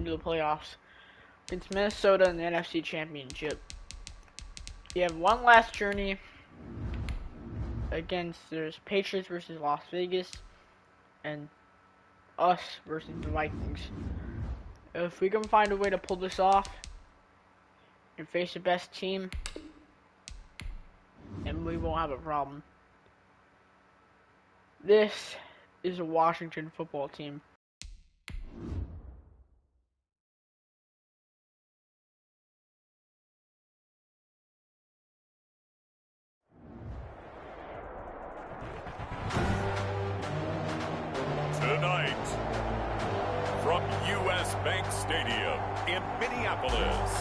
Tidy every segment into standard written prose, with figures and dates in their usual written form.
into the playoffs against Minnesota in the NFC Championship. You have one last journey against there's Patriots versus Las Vegas and us versus the Vikings. If we can find a way to pull this off and face the best team, and we won't have a problem. This is a Washington football team. Tonight, from U.S. Bank Stadium in Minneapolis,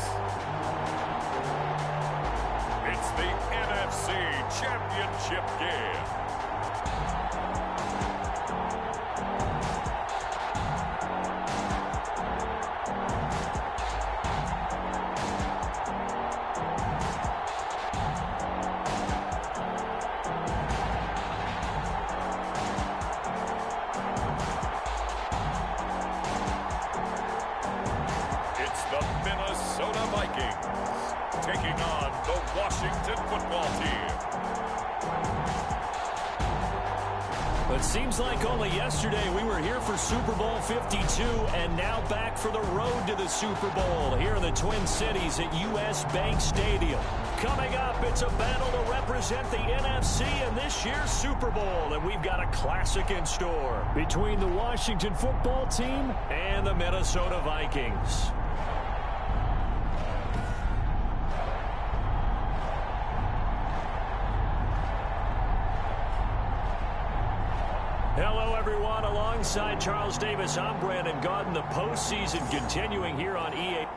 it's the NFC Championship game. Taking on the Washington football team. It seems like only yesterday we were here for Super Bowl 52 and now back for the road to the Super Bowl here in the Twin Cities at U.S. Bank Stadium. Coming up, it's a battle to represent the NFC in this year's Super Bowl, and we've got a classic in store between the Washington football team and the Minnesota Vikings. Hello, everyone. Alongside Charles Davis, I'm Brandon Gaudin. The postseason continuing here on EA.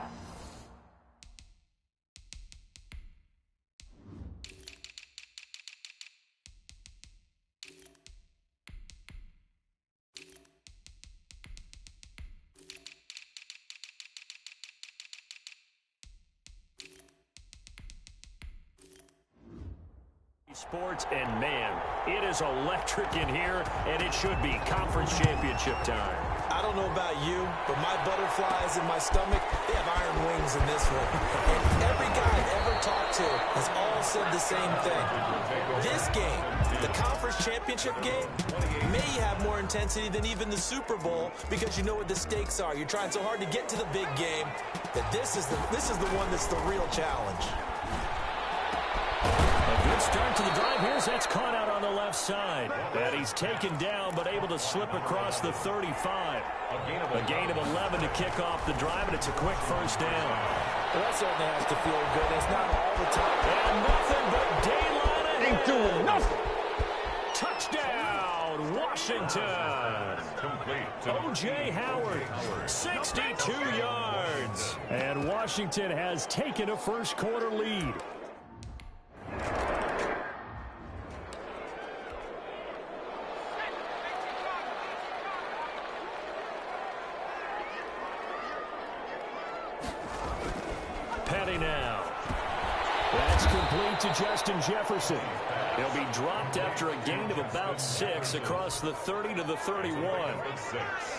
Sports, and man, it is electric in here, and it should be conference championship time. I don't know about you, but my butterflies in my stomach, they have iron wings in this one. And every guy I've ever talked to has all said the same thing. This game, the conference championship game, may have more intensity than even the Super Bowl because you know what the stakes are. You're trying so hard to get to the big game that this is the one that's the real challenge. A good start to the drive. Here's that's caught out on the left side. And he's taken down but able to slip across the 35. A gain of 11 to kick off the drive, and it's a quick first down. Well, that certainly has to feel good. It's not all the time. And nothing but daylight ahead. Ain't doing nothing. Touchdown, Washington. O.J. Howard, 62 yards. And Washington has taken a first quarter lead. Petty now. That's complete to Justin Jefferson. He'll be dropped after a gain of about 6 across the 30 to the 31.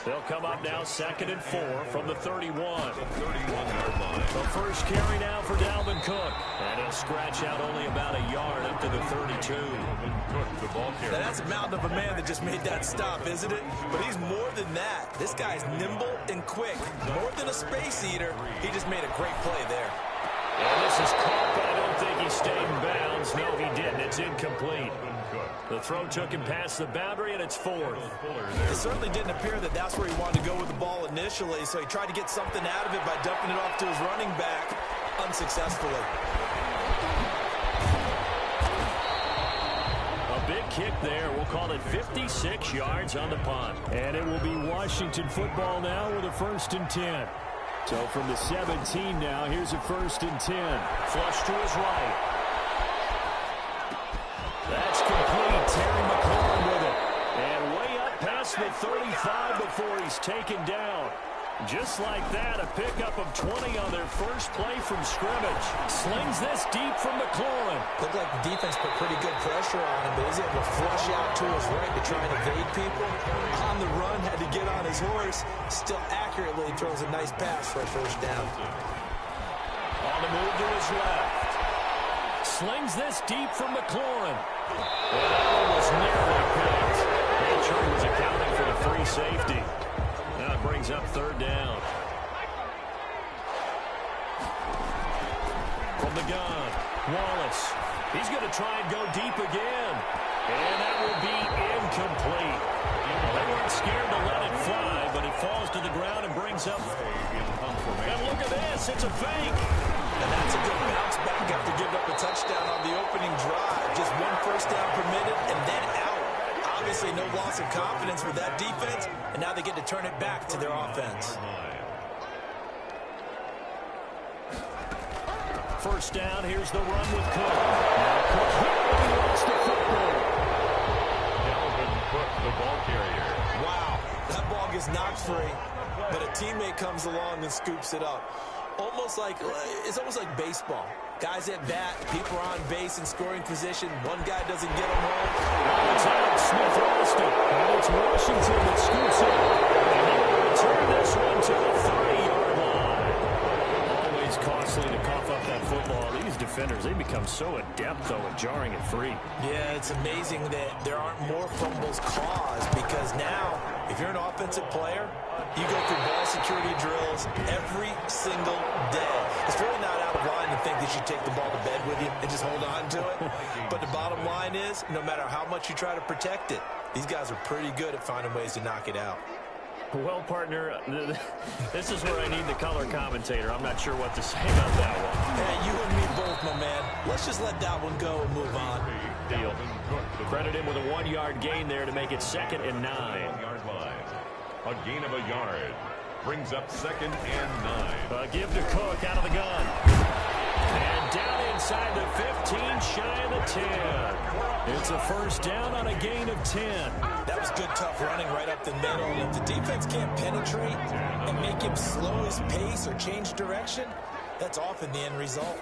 They'll come up now 2nd and 4 from the 31. The first carry now for Dalvin Cook. And he'll scratch out only about a yard up to the 32. Now that's a mountain of a man that just made that stop, isn't it? But he's more than that. This guy's nimble and quick. More than a space eater, he just made a great play there. And this is caught, but I don't think he stayed in bounds. No, he didn't. It's incomplete. The throw took him past the boundary, and it's 4th. It certainly didn't appear that that's where he wanted to go with the ball initially, so he tried to get something out of it by dumping it off to his running back unsuccessfully. A big kick there. We'll call it 56 yards on the punt. And it will be Washington football now with a 1st and 10. So from the 17 now, here's a 1st and 10. Flush to his right. That's complete. Terry McLaurin with it. And way up past the 35 before he's taken down. Just like that, a pickup of 20 on their first play from scrimmage. Slings this deep from McLaurin. Looked like the defense put pretty good pressure on him, but he's able to flush out to his right to try and evade people. On the run, had to get on his horse. Still accurately throws a nice pass for a first down. On the move to his left. Slings this deep from McLaurin. And that one was nearly picked. And Trey was accounting for the free safety. Now it brings up third down. From the gun, Wallace. He's going to try and go deep again. And that will be incomplete. They weren't scared to let it fly, but it falls to the ground and brings up. And look at this, it's a fake. And that's a good bounce back after giving up a touchdown on the opening drive. Just one first down permitted and then out. Obviously no loss of confidence with that defense, and now they get to turn it back to their offense. First down, here's the run with Cook. Now Cook he lost the football. Dalvin Cook, the ball carrier. Wow, that ball gets knocked free, but a teammate comes along and scoops it up. It's almost like baseball. Guys at bat, people are on base in scoring position. One guy doesn't get them home. It's Alex Smith lost it. And it's Washington that scoops it. And they will return this one to the 30-yard line. Always costly to cough up that football. These defenders, they become so adept, though, at jarring it free. Yeah, it's amazing that there aren't more fumbles caused, because now, if you're an offensive player, you go through ball security drills every single day. It's really not out of line to think that you take the ball to bed with you and just hold on to it. But the bottom line is, no matter how much you try to protect it, these guys are pretty good at finding ways to knock it out. Well, partner, this is where I need the color commentator. I'm not sure what to say about that one. Hey, you and me both, my man. Let's just let that one go and move on. Deal. Credit him with a 1-yard gain there to make it 2nd and 9. A gain of a yard brings up 2nd and 9. Give to Cook out of the gun. And down inside the 15, shy of the 10. It's a first down on a gain of 10. That was good, tough running right up the middle. And if the defense can't penetrate and make him slow his pace or change direction, that's often the end result.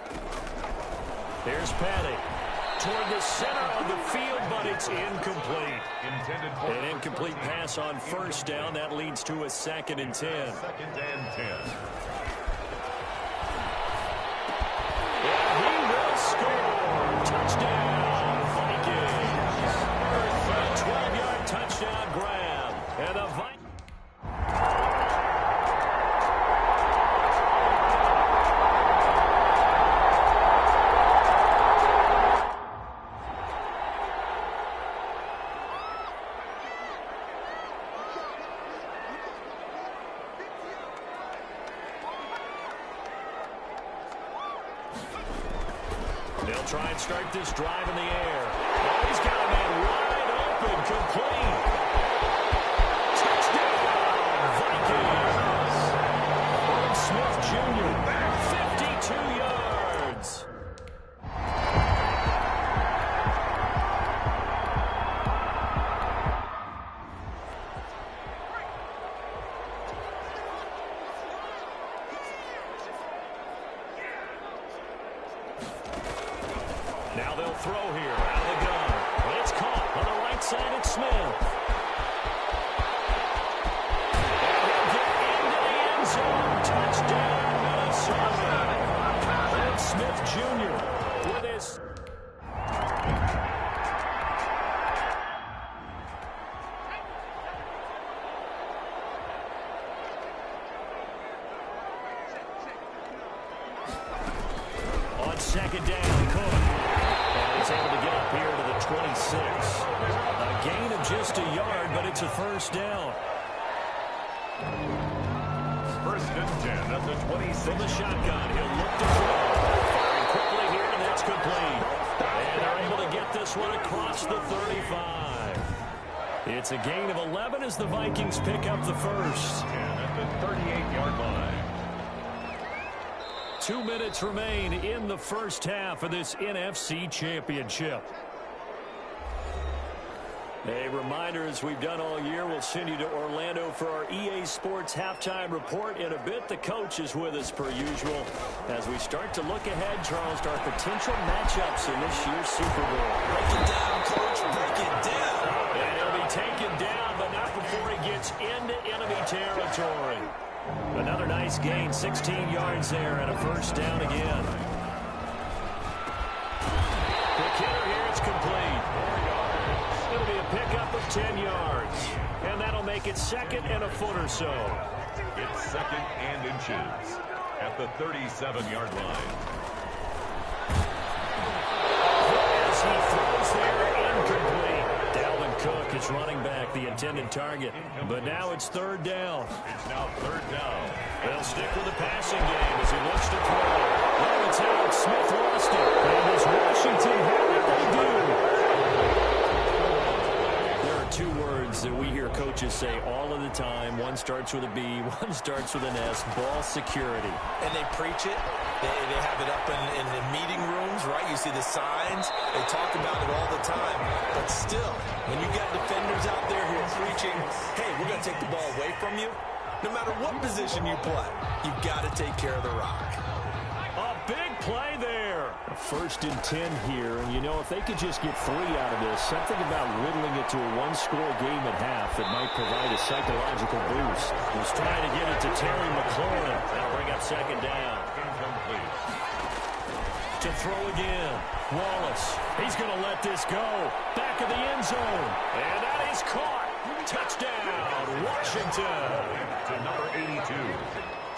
There's Petty toward the center of the field, but it's incomplete. An incomplete pass on first down. That leads to a 2nd and 10. 2nd and 10. And he will score. Touchdown, Vikings. A 12-yard touchdown grab. And the Vikings. They'll try and start this drive in the air. Oh, he's got a man wide open, complete. Touchdown, Vikings. Irv Smith Jr., 52 yards. Now they'll throw here out of the gun. And it's caught on the right side. It's Smith. And he'll get into the end zone. Touchdown, Minnesota. And Smith Jr. with his. On 2nd down, Cook. And he's able to get up here to the 26. A gain of just a yard, but it's a first down. 1st and 10 at the 26. From the shotgun, he'll look to throw. Firing quickly here, and that's complete. And they're able to get this one across the 35. It's a gain of 11 as the Vikings pick up the first. 10 at the 38-yard line. 2 minutes remain in the first half of this NFC Championship. A reminder, as we've done all year, we'll send you to Orlando for our EA Sports halftime report in a bit. The coach is with us per usual as we start to look ahead, Charles, to our potential matchups in this year's Super Bowl. Break it down, Coach. Break it down. And he'll be taken down, but not before he gets into enemy territory. Another nice gain, 16 yards there, and a first down again. The kicker here, it's complete. It'll be a pickup of 10 yards. And that'll make it second and a foot or so. It's second and inches at the 37-yard line. As he throws there, incomplete. Dalvin Cook is running back, the intended target. But now it's third down. It's now third down. They'll stick with the passing game as he looks to throw. Well, it's out. Smith lost it. And does Washington have it? They do. Two words that we hear coaches say all of the time. One starts with a B, one starts with an S. Ball security. And they preach it. They have it up in the meeting rooms, right? You see the signs. They talk about it all the time. But still, when you got defenders out there who are preaching, hey, we're going to take the ball away from you, no matter what position you play, you've got to take care of the rock. A big play there. First and 10 here, and you know, if they could just get 3 out of this, something about whittling it to a one-score game at half that might provide a psychological boost. He's trying to get it to Terry McLaurin. That'll bring up second down. Incomplete. To throw again. Wallace. He's going to let this go. Back of the end zone. And that is caught. Touchdown, Washington. To number 82.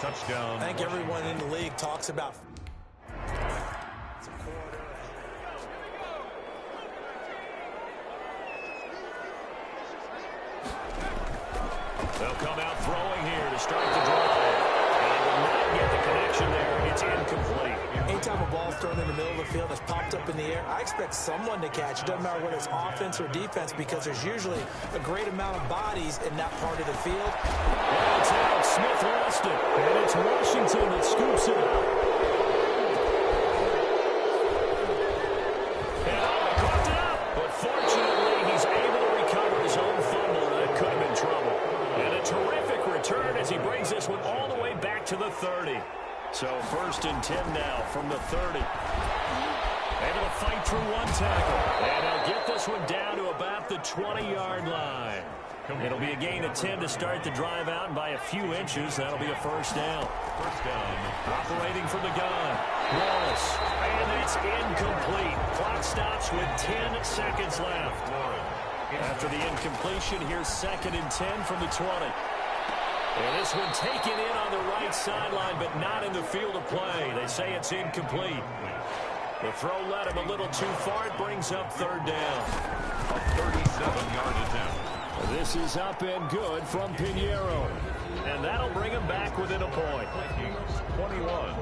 Touchdown. I think everyone in the league talks about they'll come out throwing here to start the drive. And he will not get the connection there. It's incomplete. anytime a ball's thrown in the middle of the field that's popped up in the air, I expect someone to catch. It doesn't matter whether it's offense or defense because there's usually a great amount of bodies in that part of the field. Well, it's out. Smith lost it. And it's Washington that scoops it up. And Allen caught it up. But fortunately, he's able to recover his own fumble, and that could have been trouble. And a terrific return as he brings this one all the way back to the 30. So first and 10 now from the 30. Able to fight through one tackle. And he'll get this one down to about the 20-yard line. It'll be a gain of 10 to start the drive out, and by a few inches, that'll be a first down. First down. Operating from the gun. Wallace. And it's incomplete. Clock stops with 10 seconds left. After the incompletion, here's second and 10 from the 20. And this one taken in on the right sideline, but not in the field of play. They say it's incomplete. The throw led him a little too far. It brings up third down. A 37-yard attempt. This is up and good from Pinheiro. And that'll bring him back within a point. 21.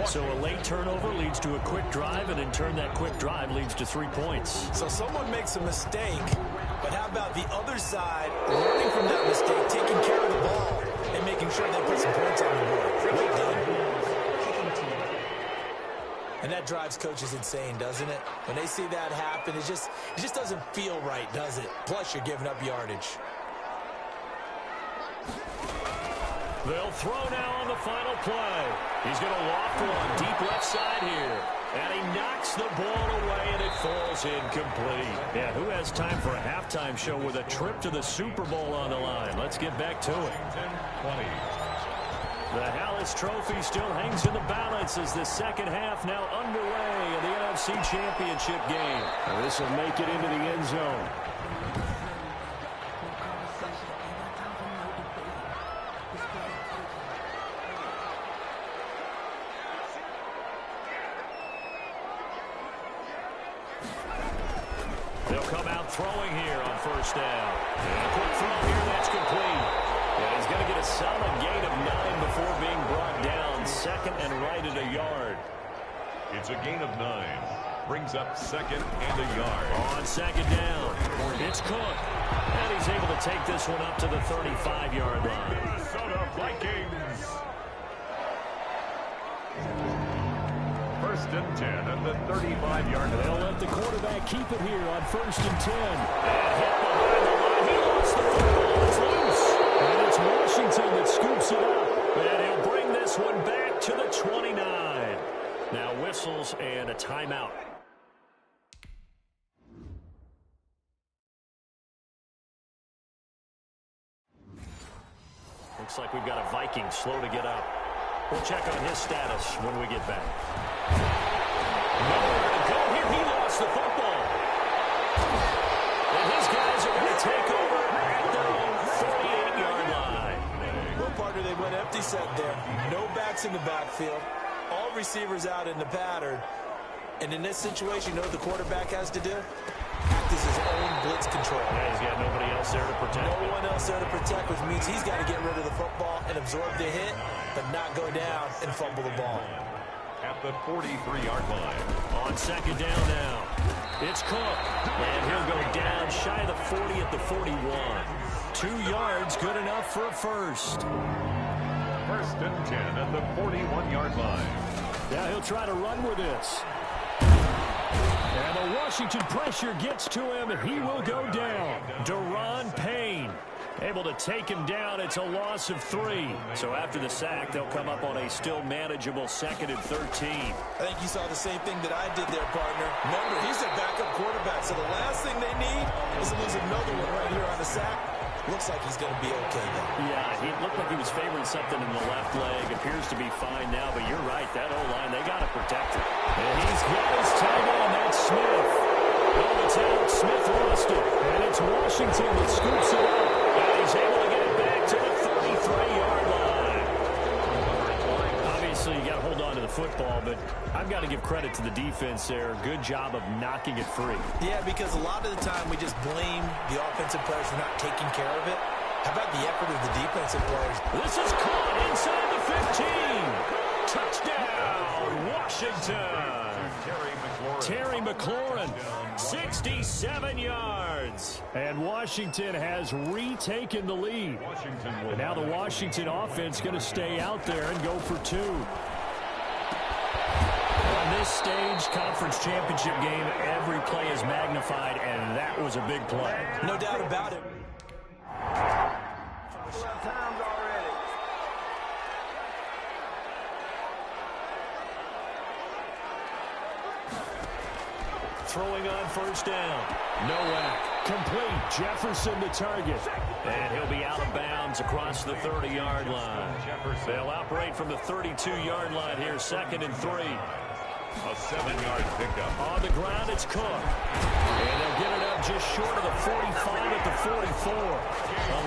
So a late turnover leads to a quick drive, and in turn that quick drive leads to 3 points. So someone makes a mistake, but how about the other side learning from that mistake, taking care of the ball, and making sure they put some points on the board. Well done. And that drives coaches insane, doesn't it? When they see that happen, it just doesn't feel right, does it? Plus, you're giving up yardage. They'll throw now on the final play. He's going to loft one deep left side here. And he knocks the ball away, and it falls incomplete. Yeah, who has time for a halftime show with a trip to the Super Bowl on the line? Let's get back to it. 20. The Hallis Trophy still hangs in the balance as the second half now underway in the NFC Championship game. This will make it into the end zone. They'll come out throwing here on first down. And a quick throw here, that's complete. And he's going to get a solid gain of 9 before being brought down. Second and right at a yard. It's a gain of 9. Brings up second and a yard. On second down, it's Cook. And he's able to take this one up to the 35-yard line. Minnesota Vikings. First First and 10 at the 35-yard line. They'll let the quarterback keep it here on 1st and 10. And hit behind the line. He lost the football. It's loose. And it's Washington that scoops it up. And he'll bring this one back to the 29. Now whistles and a timeout. Looks like we've got a Viking slow to get up. We'll check on his status when we get back. Nowhere to go here. He lost the football. And his guys are going to take over at the 48-yard line. Well, partner, they went empty set there. No backs in the backfield. All receivers out in the pattern. And in this situation, you know what the quarterback has to do? Act as his own blitz control. Yeah, he's got nobody else there to protect. No one else there to protect, which means he's got to get rid of the football and absorb the hit, but not go down and fumble the ball. At the 43-yard line. On 2nd down now. It's Cook. And he'll go down shy of the 40 at the 41. 2 yards, good enough for a first. First and 10 at the 41-yard line. Now he'll try to run with this. And the Washington pressure gets to him. He will go down. Daron Payne able to take him down. It's a loss of 3. So after the sack, they'll come up on a still manageable 2nd and 13. I think you saw the same thing that I did there, partner. Remember, he's their backup quarterback, so the last thing they need is to lose another one right here on the sack. Looks like he's going to be okay, though. Yeah, he looked like he was favoring something in the left leg. Appears to be fine now, but you're right. That O-line, they got to protect him. And he's got his tight end. That's Smith. Oh, it's out. Smith lost it. And it's Washington that scoops it up. And he's able to get it back to the 33-yard line. Obviously, you got to hold on to the football, but I've got to give credit to the defense there. Good job of knocking it free. Yeah, because a lot of the time we just blame the offensive players for not taking care of it. How about the effort of the defensive players? This is caught inside the 15. Touchdown, Washington. Terry McLaurin, 67 yards. And Washington has retaken the lead. And now the Washington offense going to stay out there and go for 2. On this stage, conference championship game, every play is magnified, and that was a big play. No doubt about it. Throwing on 1st down. Nowak. Complete. Jefferson the target. And he'll be out of bounds across the 30-yard line. They'll operate from the 32-yard line here, 2nd and 3. A 7-yard pickup. On the ground, it's Cook. And they'll get it up just short of the 45 at the 44.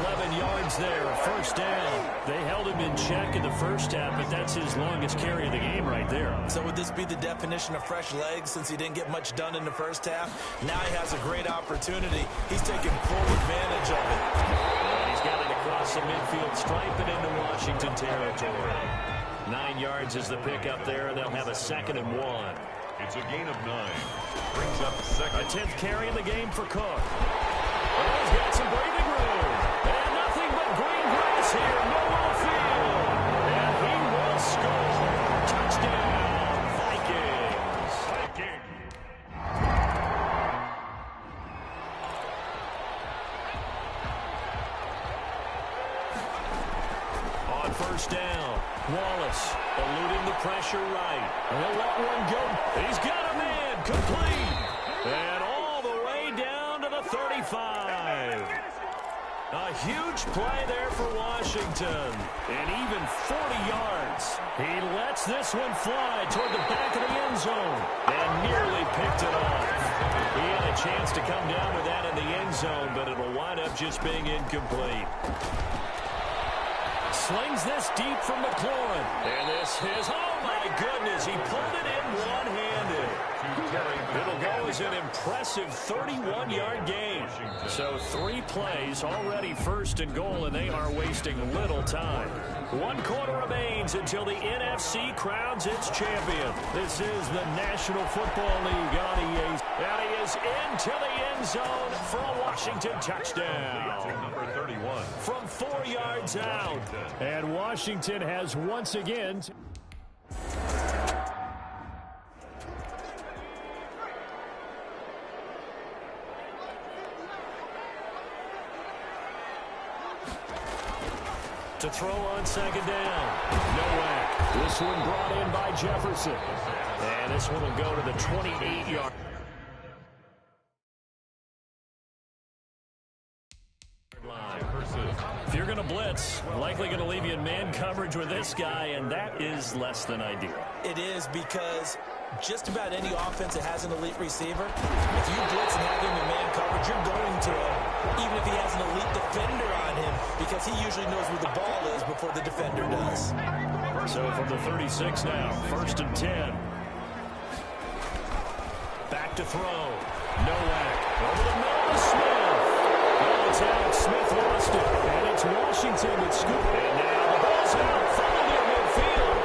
11 yards there, 1st down. They held him in check in the first half, but that's his longest carry of the game right there. So would this be the definition of fresh legs since he didn't get much done in the first half? Now he has a great opportunity. He's taking full advantage of it. And he's got it across the midfield stripe and into Washington territory. 9 yards is the pickup there, and they'll have a 2nd and 1. It's a gain of 9. Brings up 2nd. A 10th carry in the game for Cook. Oh, he's got some breathing room. And nothing but green grass here, middle of the field. And he will score. Touchdown, Vikings. On 1st down, Wallace eluding the pressure right. And he'll let one go. He's got a man complete. And all the way down to the 35. A huge play there for Washington. And even 40 yards. He lets this one fly toward the back of the end zone. And nearly picked it off. He had a chance to come down with that in the end zone, but it'll wind up just being incomplete. Slings this deep from McLaurin. And this is, oh my goodness, he pulled it in one-handed. It'll go as an impressive 31-yard gain. So 3 plays, already 1st and goal, and they are wasting little time. 1 quarter remains until the NFC crowns its champion. This is the National Football League on EA. And he is into the end zone for a Washington touchdown. Number 31. From 4 yards out. And Washington has once again... To throw on second down. Nowak. This one brought in by Jefferson. And this one will go to the 28-yard line. If you're going to blitz, likely going to leave you in man coverage with this guy, and that is less than ideal. It is, because just about any offense that has an elite receiver, if you blitz and have him in man coverage, you're going to him, even if he has an elite defender on him, because he usually knows where the ball is before the defender does. So from the 36 now, 1st and 10. Back to throw. Nowak. Over the middle to Smith. Well, it's out. Smith lost it. And it's Washington that scooped it. And now the ball's out. Followed near midfield.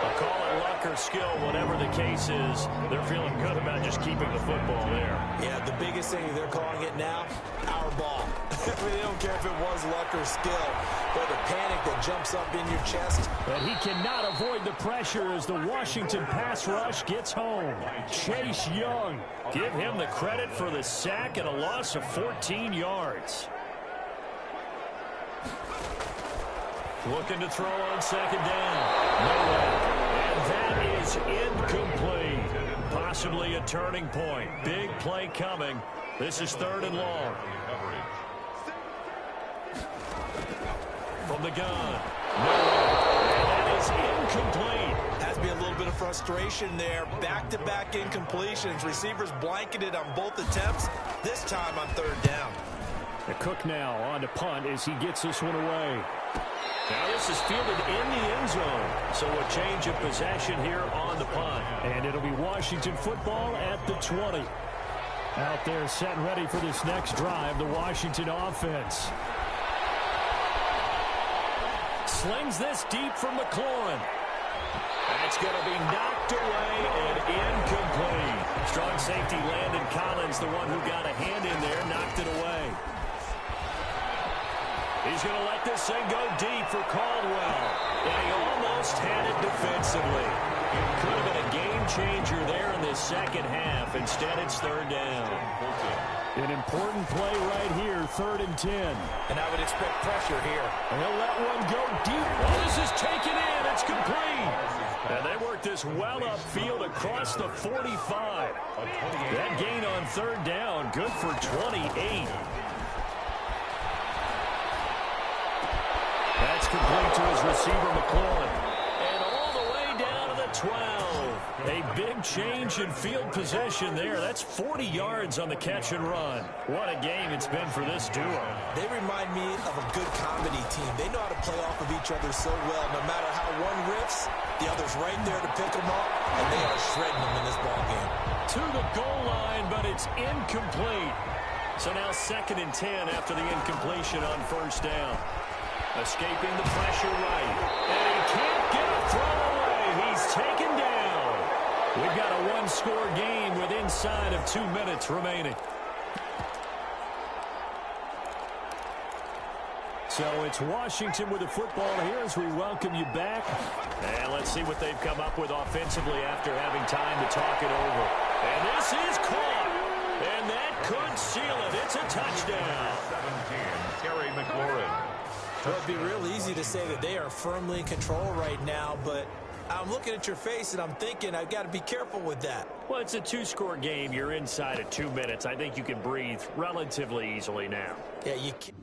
I'll call it luck or skill, whatever the case is. They're feeling good about just keeping the football there. Yeah, the biggest thing they're calling it now, our ball. They don't care if it was luck or skill, but the panic that jumps up in your chest. But he cannot avoid the pressure as the Washington pass rush gets home. Chase Young. Give him the credit for the sack and a loss of 14 yards. Looking to throw on second down. Nowak. And that is incomplete. Possibly a turning point. Big play coming. This is 3rd and long. From the gun. And that is incomplete. Has to be a little bit of frustration there. Back-to-back incompletions. Receivers blanketed on both attempts. This time on 3rd down. The Cook now on to punt as he gets this one away. Now this is fielded in the end zone. So a change of possession here on the punt. And it'll be Washington football at the 20. Out there set and ready for this next drive, the Washington offense. Slings this deep from McLaurin. That's going to be knocked away and incomplete. Strong safety Landon Collins, the one who got a hand in there, knocked it away. He's going to let this thing go deep for Caldwell. And he almost had it defensively. It could have been a game changer there in the second half. Instead, it's 3rd down. An important play right here, 3rd and 10. And I would expect pressure here. And he'll let one go deep. Oh, this is taken in. It's complete. And they work this well upfield across the 45. That gain on 3rd down, good for 28. That's complete to his receiver, McLaurin. And all the way down to the 12. A big change in field position there. That's 40 yards on the catch and run. What a game it's been for this duo. They remind me of a good comedy team. They know how to play off of each other so well. No matter how one riffs, the other's right there to pick them up, and they are shredding them in this ball game. To the goal line, but it's incomplete. So now 2nd and 10 after the incompletion on 1st down. Escaping the pressure right. And he can't get a throw away. He's taken down. We've got a one-score game with inside of 2 minutes remaining. So it's Washington with the football here as we welcome you back. And let's see what they've come up with offensively after having time to talk it over. And this is caught. And that could seal it. It's a touchdown. 17, Terry McLaurin. Well, it'd be real easy to say that they are firmly in control right now, but I'm looking at your face and I'm thinking I've got to be careful with that. Well, it's a 2-score game. You're inside of 2 minutes. I think you can breathe relatively easily now. Yeah, you can.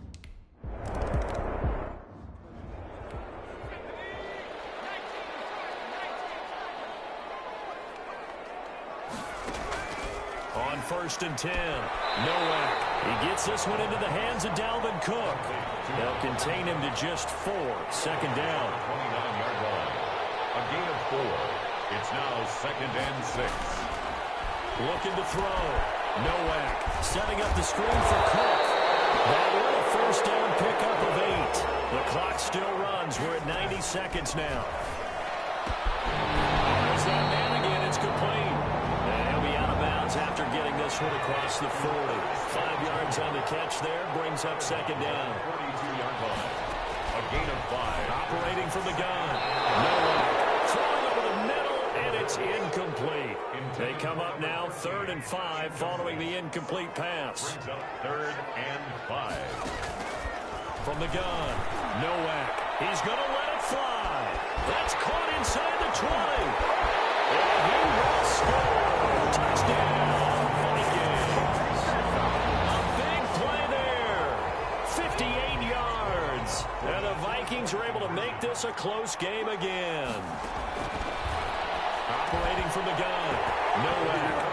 On 1st and 10, Nowak. He gets this one into the hands of Dalvin Cook. They'll contain him to just 4. 2nd down. 29-yard line. A gain of 4. It's now 2nd and 6. Looking to throw. Nowak setting up the screen for Cook. That one a 1st down pickup of 8. The clock still runs. We're at 90 seconds now. There's that man again. It's complete. He'll be out of bounds after getting this one across the 40. 5 yards on the catch there. Brings up 2nd down. 42-yard line. A gain of 5. Operating from the gun. Nowak throwing over the middle, and it's incomplete. They come up now 3rd and 5 following the incomplete pass. Brings up 3rd and 5. From the gun, Nowak. He's going to let it fly. That's caught inside the 20. And he will score. Touchdown, Vikings. A big play there. 58 yards. And the Vikings are able to make this a close game again. Operating from the gun, Nowak.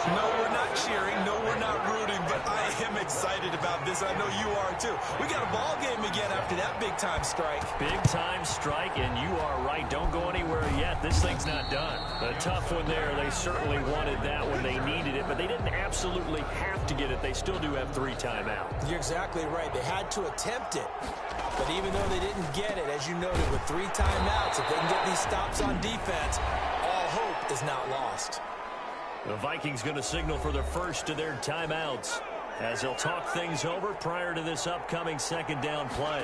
No, we're not cheering. No, we're not rooting. But I am excited about this. I know you are, too. We got a ball game again after that big-time strike. Big-time strike, and you are right. Don't go anywhere yet. This thing's not done. A tough one there. They certainly wanted that when they needed it, but they didn't absolutely have to get it. They still do have 3 timeouts. You're exactly right. They had to attempt it. But even though they didn't get it, as you noted, with 3 timeouts, if they can get these stops on defense, all hope is not lost. The Vikings going to signal for the first of their timeouts as they'll talk things over prior to this upcoming 2nd down play.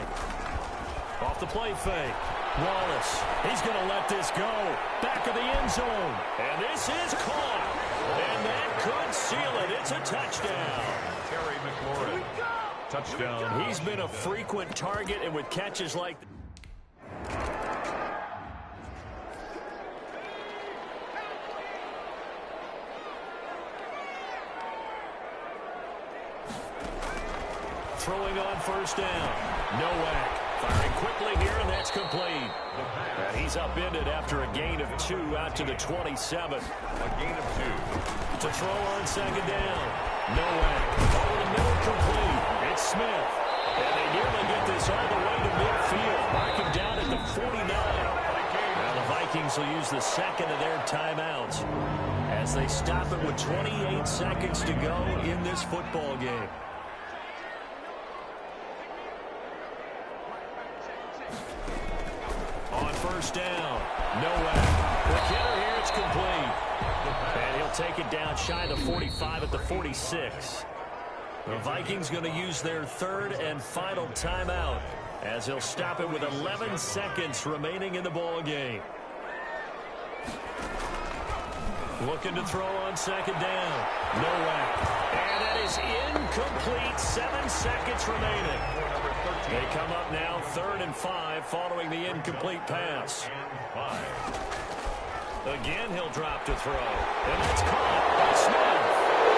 Off the play fake. Wallace, he's going to let this go. Back of the end zone. And this is caught. And that could seal it. It's a touchdown. Terry McLaurin. Touchdown. He's been a frequent target, and with catches like throwing on 1st down. Nowak firing quickly here, and that's complete. And he's upended after a gain of 2 out to the 27. A gain of 2. To throw on 2nd down. Nowak over the middle, complete. It's Smith. And they nearly get this all the way to midfield. Mark him down at the 49. Now the Vikings will use the 2nd of their timeouts as they stop it with 28 seconds to go in this football game. On 1st down, Nowak. The killer here, it's complete. And he'll take it down shy of the 45 at the 46. The Vikings going to use their 3rd and final timeout as he'll stop it with 11 seconds remaining in the ball game. Looking to throw on 2nd down. Nowak. And that is incomplete. 7 seconds remaining. They come up now 3rd and 5 following the incomplete pass. Again, he'll drop to throw. And that's caught by Smith.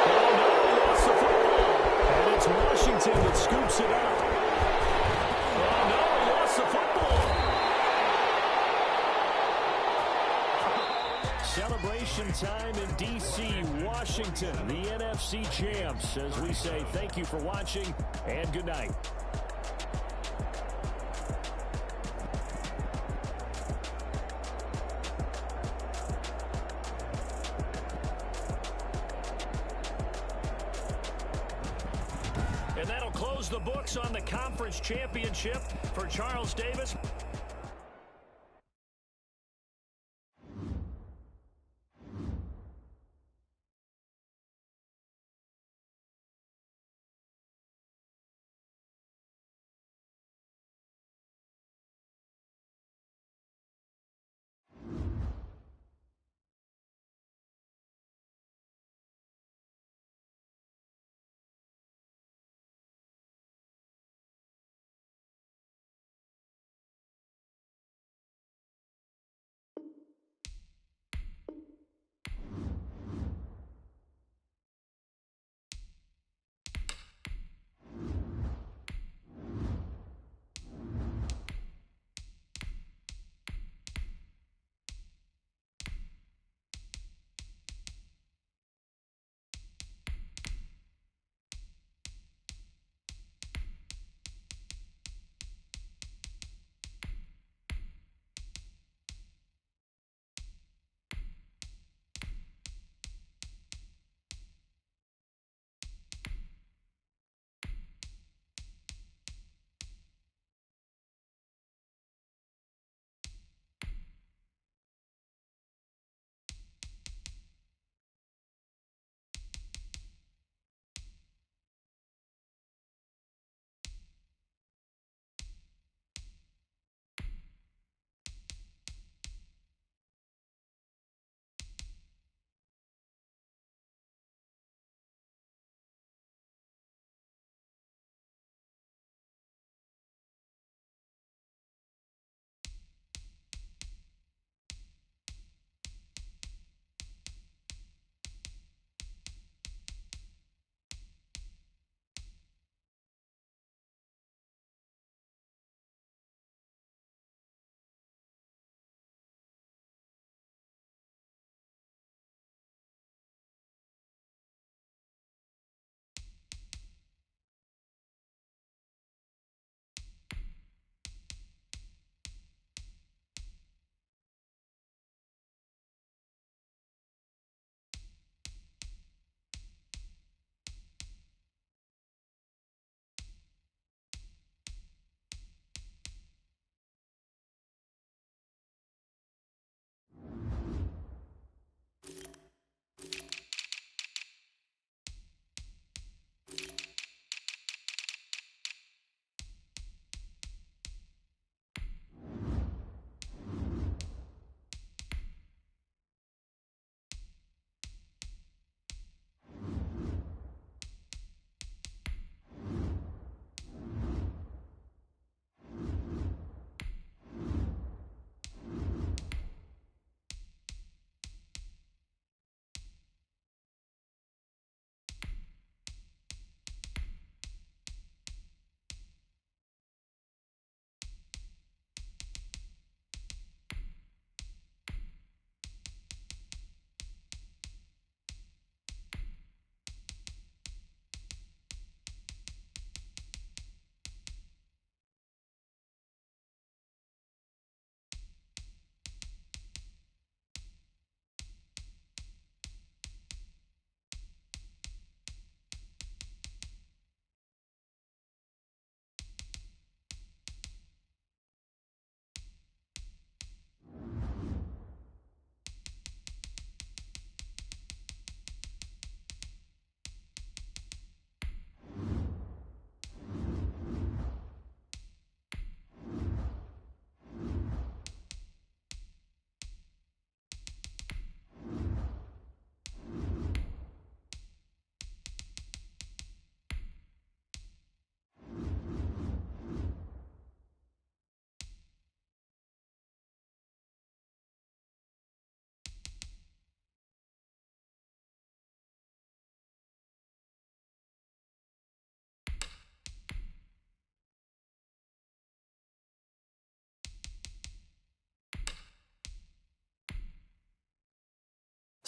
Oh, no, he lost the football. And it's Washington that scoops it up. Oh, no, he lost the football. Celebration time in D.C., Washington, the NFC champs, as we say thank you for watching and good night. And that'll close the books on the conference championship for Charles Davis.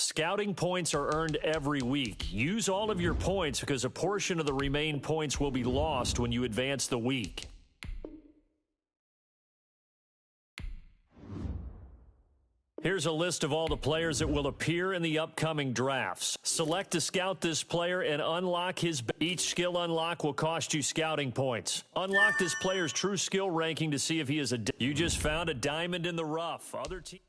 Scouting points are earned every week. Use all of your points because a portion of the remaining points will be lost when you advance the week. Here's a list of all the players that will appear in the upcoming drafts. Select to scout this player and unlock his... Each skill unlock will cost you scouting points. Unlock this player's true skill ranking to see if he is a... You just found a diamond in the rough. Other team...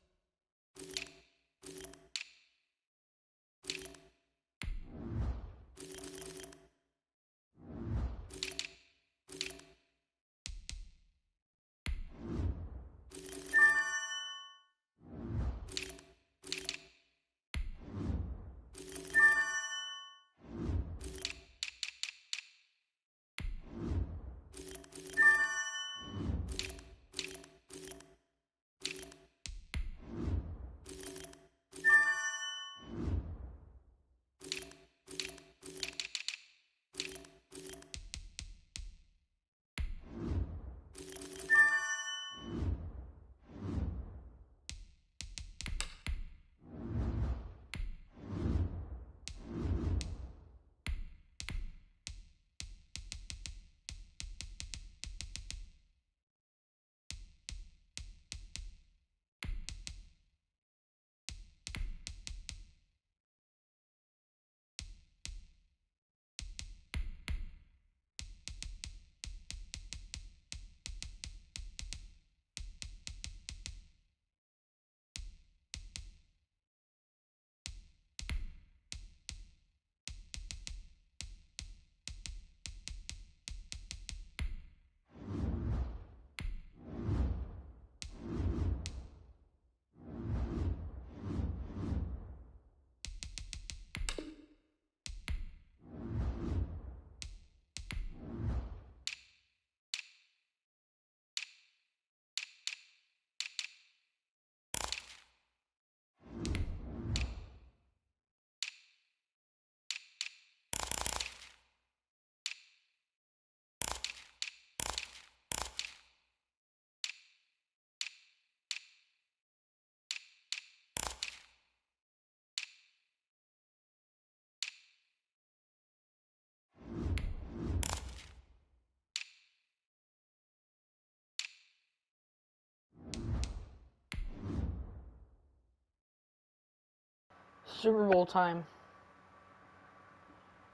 Super Bowl time.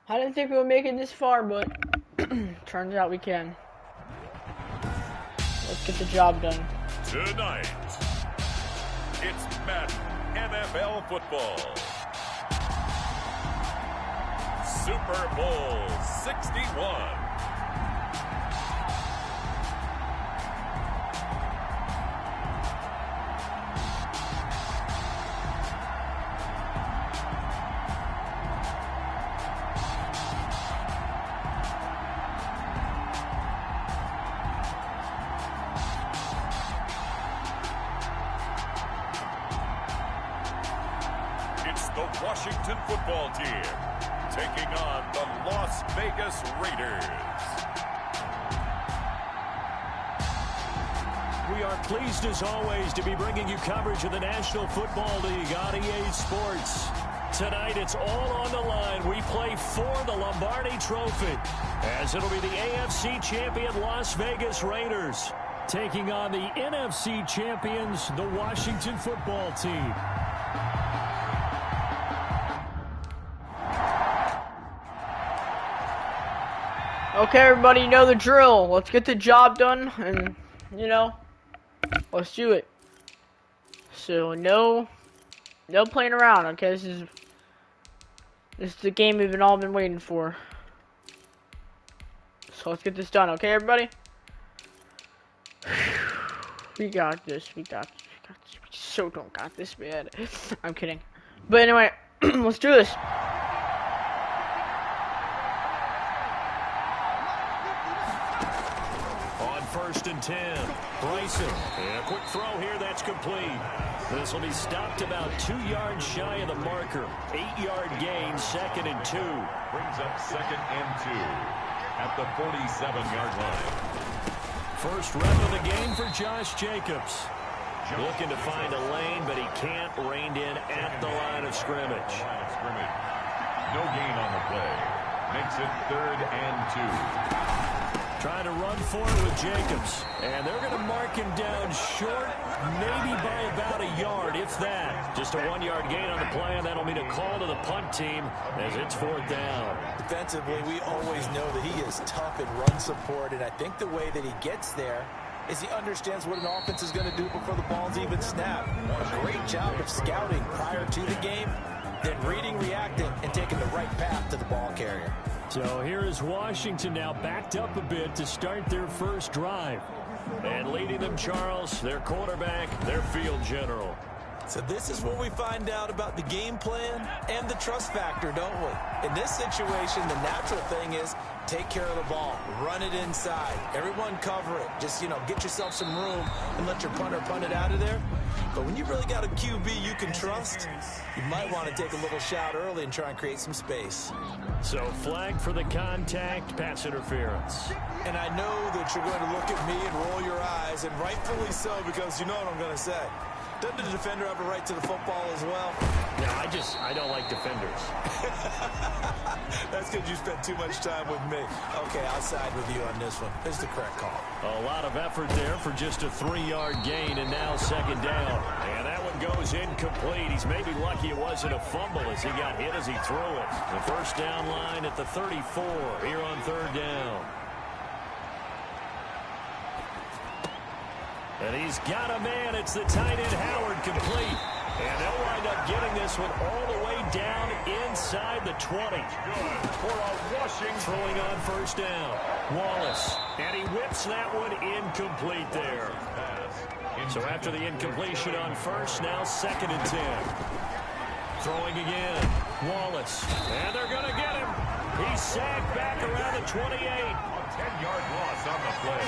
I didn't think we would make it this far, but turns out we can. Let's get the job done. Tonight, it's Madden NFL football. Super Bowl 61. The Washington football team taking on the Las Vegas Raiders. We are pleased as always to be bringing you coverage of the National Football League on EA Sports. Tonight it's all on the line. We play for the Lombardi Trophy as it'll be the AFC champion Las Vegas Raiders taking on the NFC champions, the Washington football team. Okay, everybody, you know the drill. Let's get the job done, and, you know, let's do it. So, no playing around, okay? This is the game we've all been waiting for. So, let's get this done, okay, everybody? We got this, we so don't got this, man. I'm kidding. But anyway, let's do this. First and 10. Bryson. And a quick throw here. That's complete. This will be stopped about 2 yards shy of the marker. 8-yard gain, 2nd and 2. Brings up 2nd and 2 at the 47-yard line. First rep of the game for Josh Jacobs. Looking to find a lane, but he can't. Reined in at the line of scrimmage. No gain on the play. Makes it 3rd and 2. Trying to run for it with Jacobs. And they're going to mark him down short, maybe by about a yard, if that. Just a 1-yard gain on the play, and that'll mean a call to the punt team as it's 4th down. Defensively, we always know that he is tough in run support, and I think the way that he gets there is he understands what an offense is going to do before the ball's even snapped. A great job of scouting prior to the game, then reading, reacting, and taking the right path to the ball carrier. So here is Washington now backed up a bit to start their first drive. And leading them, Charles, their quarterback, their field general. So this is where we find out about the game plan and the trust factor, don't we? In this situation, the natural thing is take care of the ball, run it inside, everyone cover it. Just, get yourself some room and let your punter punt it out of there. But when you really got a QB you can trust, you might want to take a little shot early and try and create some space. So flag for the contact, pass interference. And I know that you're going to look at me and roll your eyes, and rightfully so, because you know what I'm going to say. Doesn't the defender have a right to the football as well? No, I don't like defenders. That's because you spent too much time with me. Okay, I'll side with you on this one. It's the correct call. A lot of effort there for just a 3-yard gain, and now 2nd down. And that one goes incomplete. He's maybe lucky it wasn't a fumble as he got hit as he threw it. The first down line at the 34 here on 3rd down. And he's got a man. It's the tight end, Howard, complete. And they'll wind up getting this one all the way down inside the 20. Good for a Washington. Throwing on 1st down. Wallace. And he whips that one incomplete there. So after the incompletion on 1st, now 2nd and 10. Throwing again. Wallace. And they're going to get him. He's sacked back around the 28. A 10-yard loss on the play.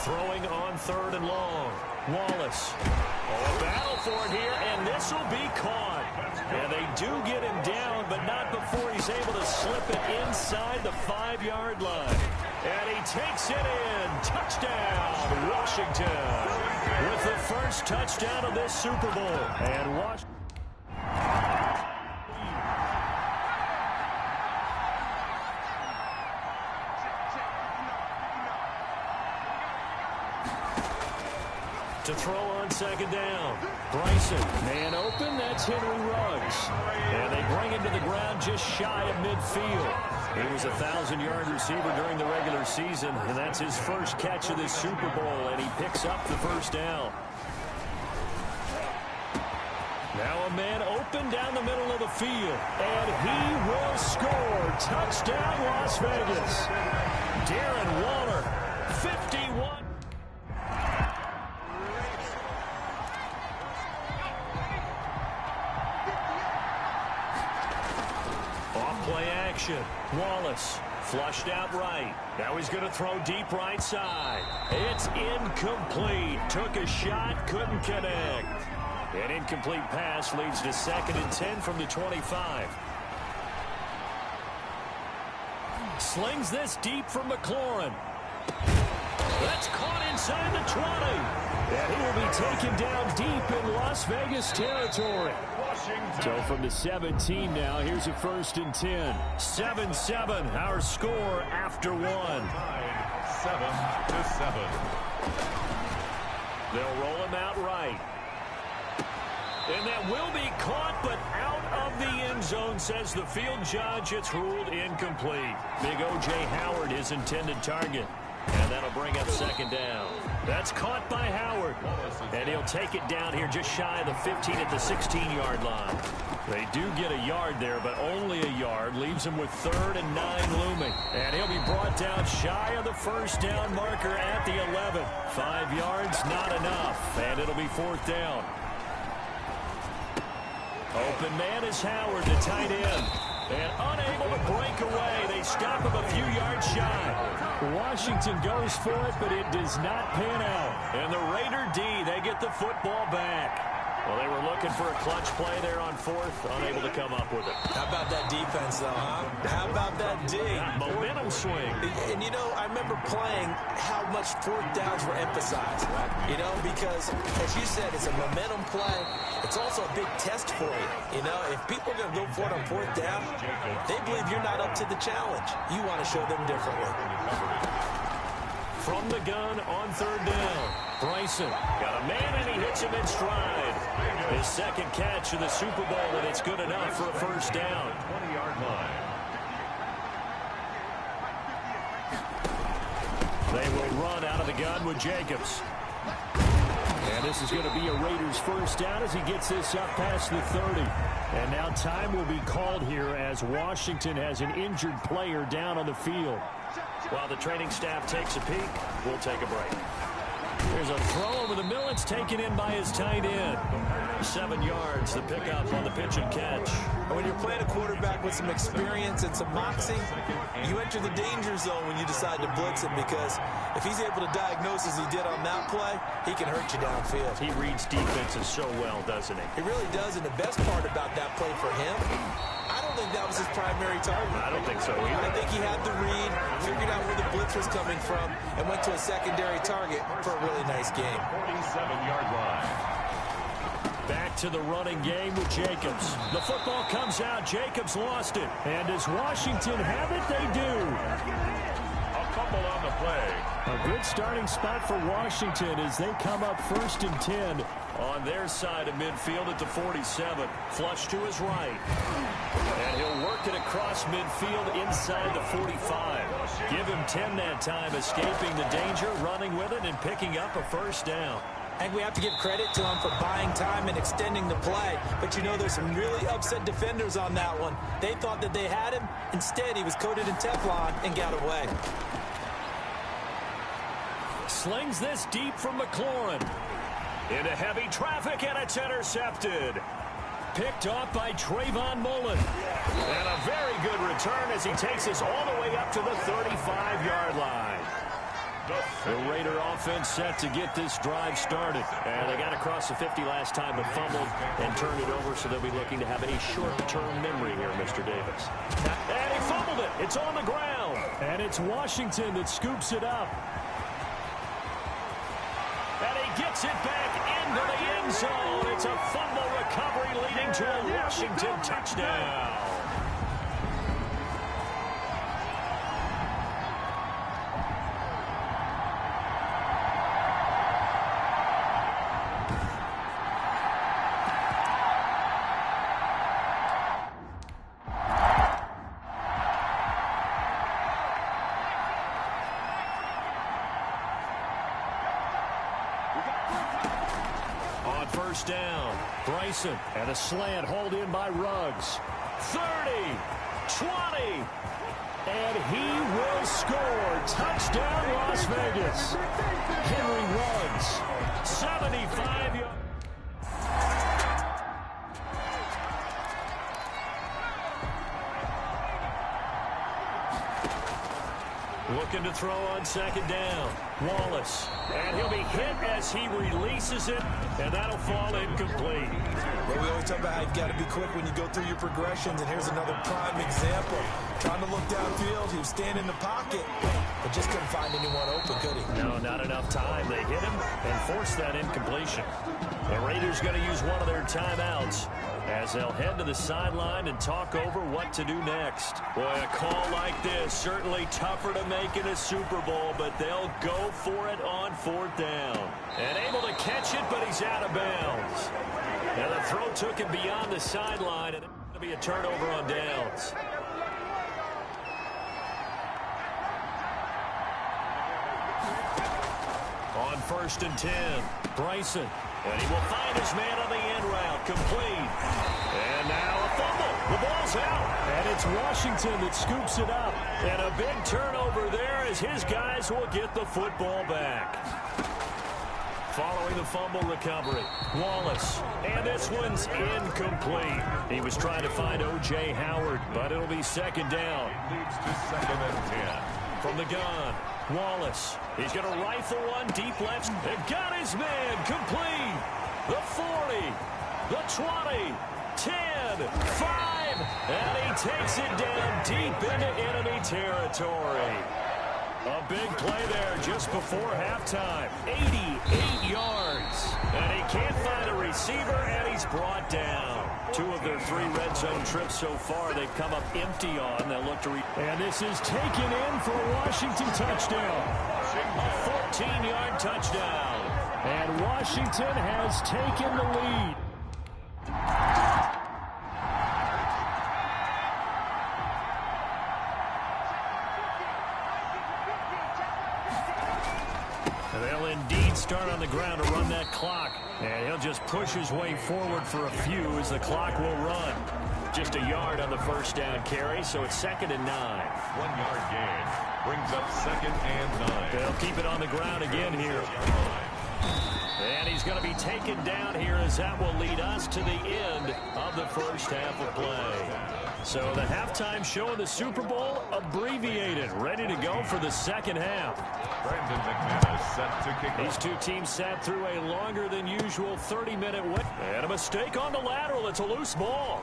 Throwing on 3rd and long. Wallace. Oh, a battle for it here, and this will be caught. And they do get him down, but not before he's able to slip it inside the 5-yard line. And he takes it in. Touchdown, Washington. With the first touchdown of this Super Bowl. And Washington. To throw on 2nd down. Bryson, man open, that's Henry Ruggs. And they bring him to the ground just shy of midfield. He was a 1,000-yard receiver during the regular season, and that's his first catch of this Super Bowl, and he picks up the 1st down. Now a man open down the middle of the field, and he will score. Touchdown, Las Vegas. Darren Waller, 51. Wallace flushed out right. Now he's going to throw deep right side. It's incomplete. Took a shot, couldn't connect. An incomplete pass leads to 2nd and 10 from the 25. Slings this deep from McLaurin. That's caught inside the 20. And he will be taken down deep in Las Vegas territory. So from the 17 now, here's a 1st and 10. 7-7, our score after 1. 7-7. They'll roll him out right. And that will be caught, but out of the end zone, says the field judge. It's ruled incomplete. Big O.J. Howard, his intended target. And that'll bring up 2nd down. That's caught by Howard. And he'll take it down here just shy of the 15 at the 16-yard line. They do get a yard there, but only a yard. Leaves him with 3rd and 9 looming. And he'll be brought down shy of the 1st down marker at the 11. 5 yards, not enough. And it'll be 4th down. Open man is Howard, the tight end. And unable to break away. They stop him a few yards shy. Washington goes for it, but it does not pan out. And the Raider D, they get the football back. Well, they were looking for a clutch play there on fourth, unable to come up with it. How about that defense, though, huh? How about that D? Momentum swing. And, you know, I remember playing how much fourth downs were emphasized, you know, because, as you said, it's a momentum play. It's also a big test for you, you know. If people are going to go for it on fourth down, they believe you're not up to the challenge. You want to show them differently. From the gun on third down, Bryson got a man and he hits him in stride. His second catch of the Super Bowl, and it's good enough for a first down. 20-yard line. They will run out of the gun with Jacobs. And this is going to be a Raiders first down as he gets this up past the 30. And now time will be called here as Washington has an injured player down on the field. While the training staff takes a peek, we'll take a break. There's a throw over the middle. It's taken in by his tight end. 7 yards, the pickup on the pitch and catch. And when you're playing a quarterback with some experience and some moxie, you enter the danger zone when you decide to blitz him, because if he's able to diagnose as he did on that play, he can hurt you downfield. He reads defenses so well, doesn't he? He really does, and the best part about that play for him, I don't think that was his primary target. I don't think so either. I think he had the read, figured out where the blitz was coming from, and went to a secondary target for a really nice game. 47-yard line. Back to the running game with Jacobs. The football comes out. Jacobs lost it. And does Washington have it? They do. A fumble on the play. A good starting spot for Washington as they come up 1st and 10 on their side of midfield at the 47. Flush to his right. And he'll work it across midfield inside the 45. Give him 10 that time, escaping the danger, running with it, and picking up a first down. I think we have to give credit to him for buying time and extending the play. But, you know, there's some really upset defenders on that one. They thought that they had him. Instead, he was coated in Teflon and got away. Slings this deep from McLaurin. Into heavy traffic, and it's intercepted. Picked off by Trayvon Mullen. And a very good return as he takes us all the way up to the 35-yard line. The Raider offense set to get this drive started. And they got across the 50 last time, but fumbled and turned it over, so they'll be looking to have a short-term memory here, Mr. Davis. And he fumbled it. It's on the ground. And it's Washington that scoops it up. And he gets it back into the end zone. It's a fumble recovery leading to a Washington touchdown. First down, Bryson, and a slant hauled in by Ruggs. 30, 20, and he will score. Touchdown, Las Vegas. Henry Ruggs, 75 yards. Looking to throw on second down. Wallace. And he'll be hit as he releases it, and that'll fall incomplete. Well, we always talk about how you've got to be quick when you go through your progressions, and here's another prime example. Trying to look downfield, he was standing in the pocket, but just couldn't find anyone open, could he? No, not enough time. They hit him and forced that incompletion. The Raiders going to use one of their timeouts as they'll head to the sideline and talk over what to do next. Boy, a call like this, certainly tougher to make in a Super Bowl, but they'll go for it on fourth down. And able to catch it, but he's out of bounds. And the throw took him beyond the sideline, and it's going to be a turnover on downs. On 1st and 10, Bryson. And he will find his man on the end route, complete. And now a fumble. The ball's out. And it's Washington that scoops it up. And a big turnover there as his guys will get the football back. Following the fumble recovery, Wallace. And this one's incomplete. He was trying to find O.J. Howard, but it'll be second down. Leads to 2nd and 10. From the gun, Wallace. He's going to rifle one deep left. They've got his man complete. the 40, the 20, 10, 5, and he takes it down deep into enemy territory. A big play there just before halftime. 88 yards. And he can't find a receiver, and he's brought down. 2 of their 3 red zone trips so far, they've come up empty on. They'll look to and this is taken in for a Washington touchdown. A 14-yard touchdown. And Washington has taken the lead. They'll indeed start on the ground to run that clock. And he'll just push his way forward for a few as the clock will run. Just a yard on the first down carry, so it's 2nd and 9. 1-yard gain brings up 2nd and 9. They'll keep it on the ground again here. And he's going to be taken down here as that will lead us to the end of the first half of play. So the halftime show of the Super Bowl abbreviated, ready to go for the second half. Brandon McManus set to kick These off. 2 teams sat through a longer than usual 30-minute wait. And a mistake on the lateral. It's a loose ball.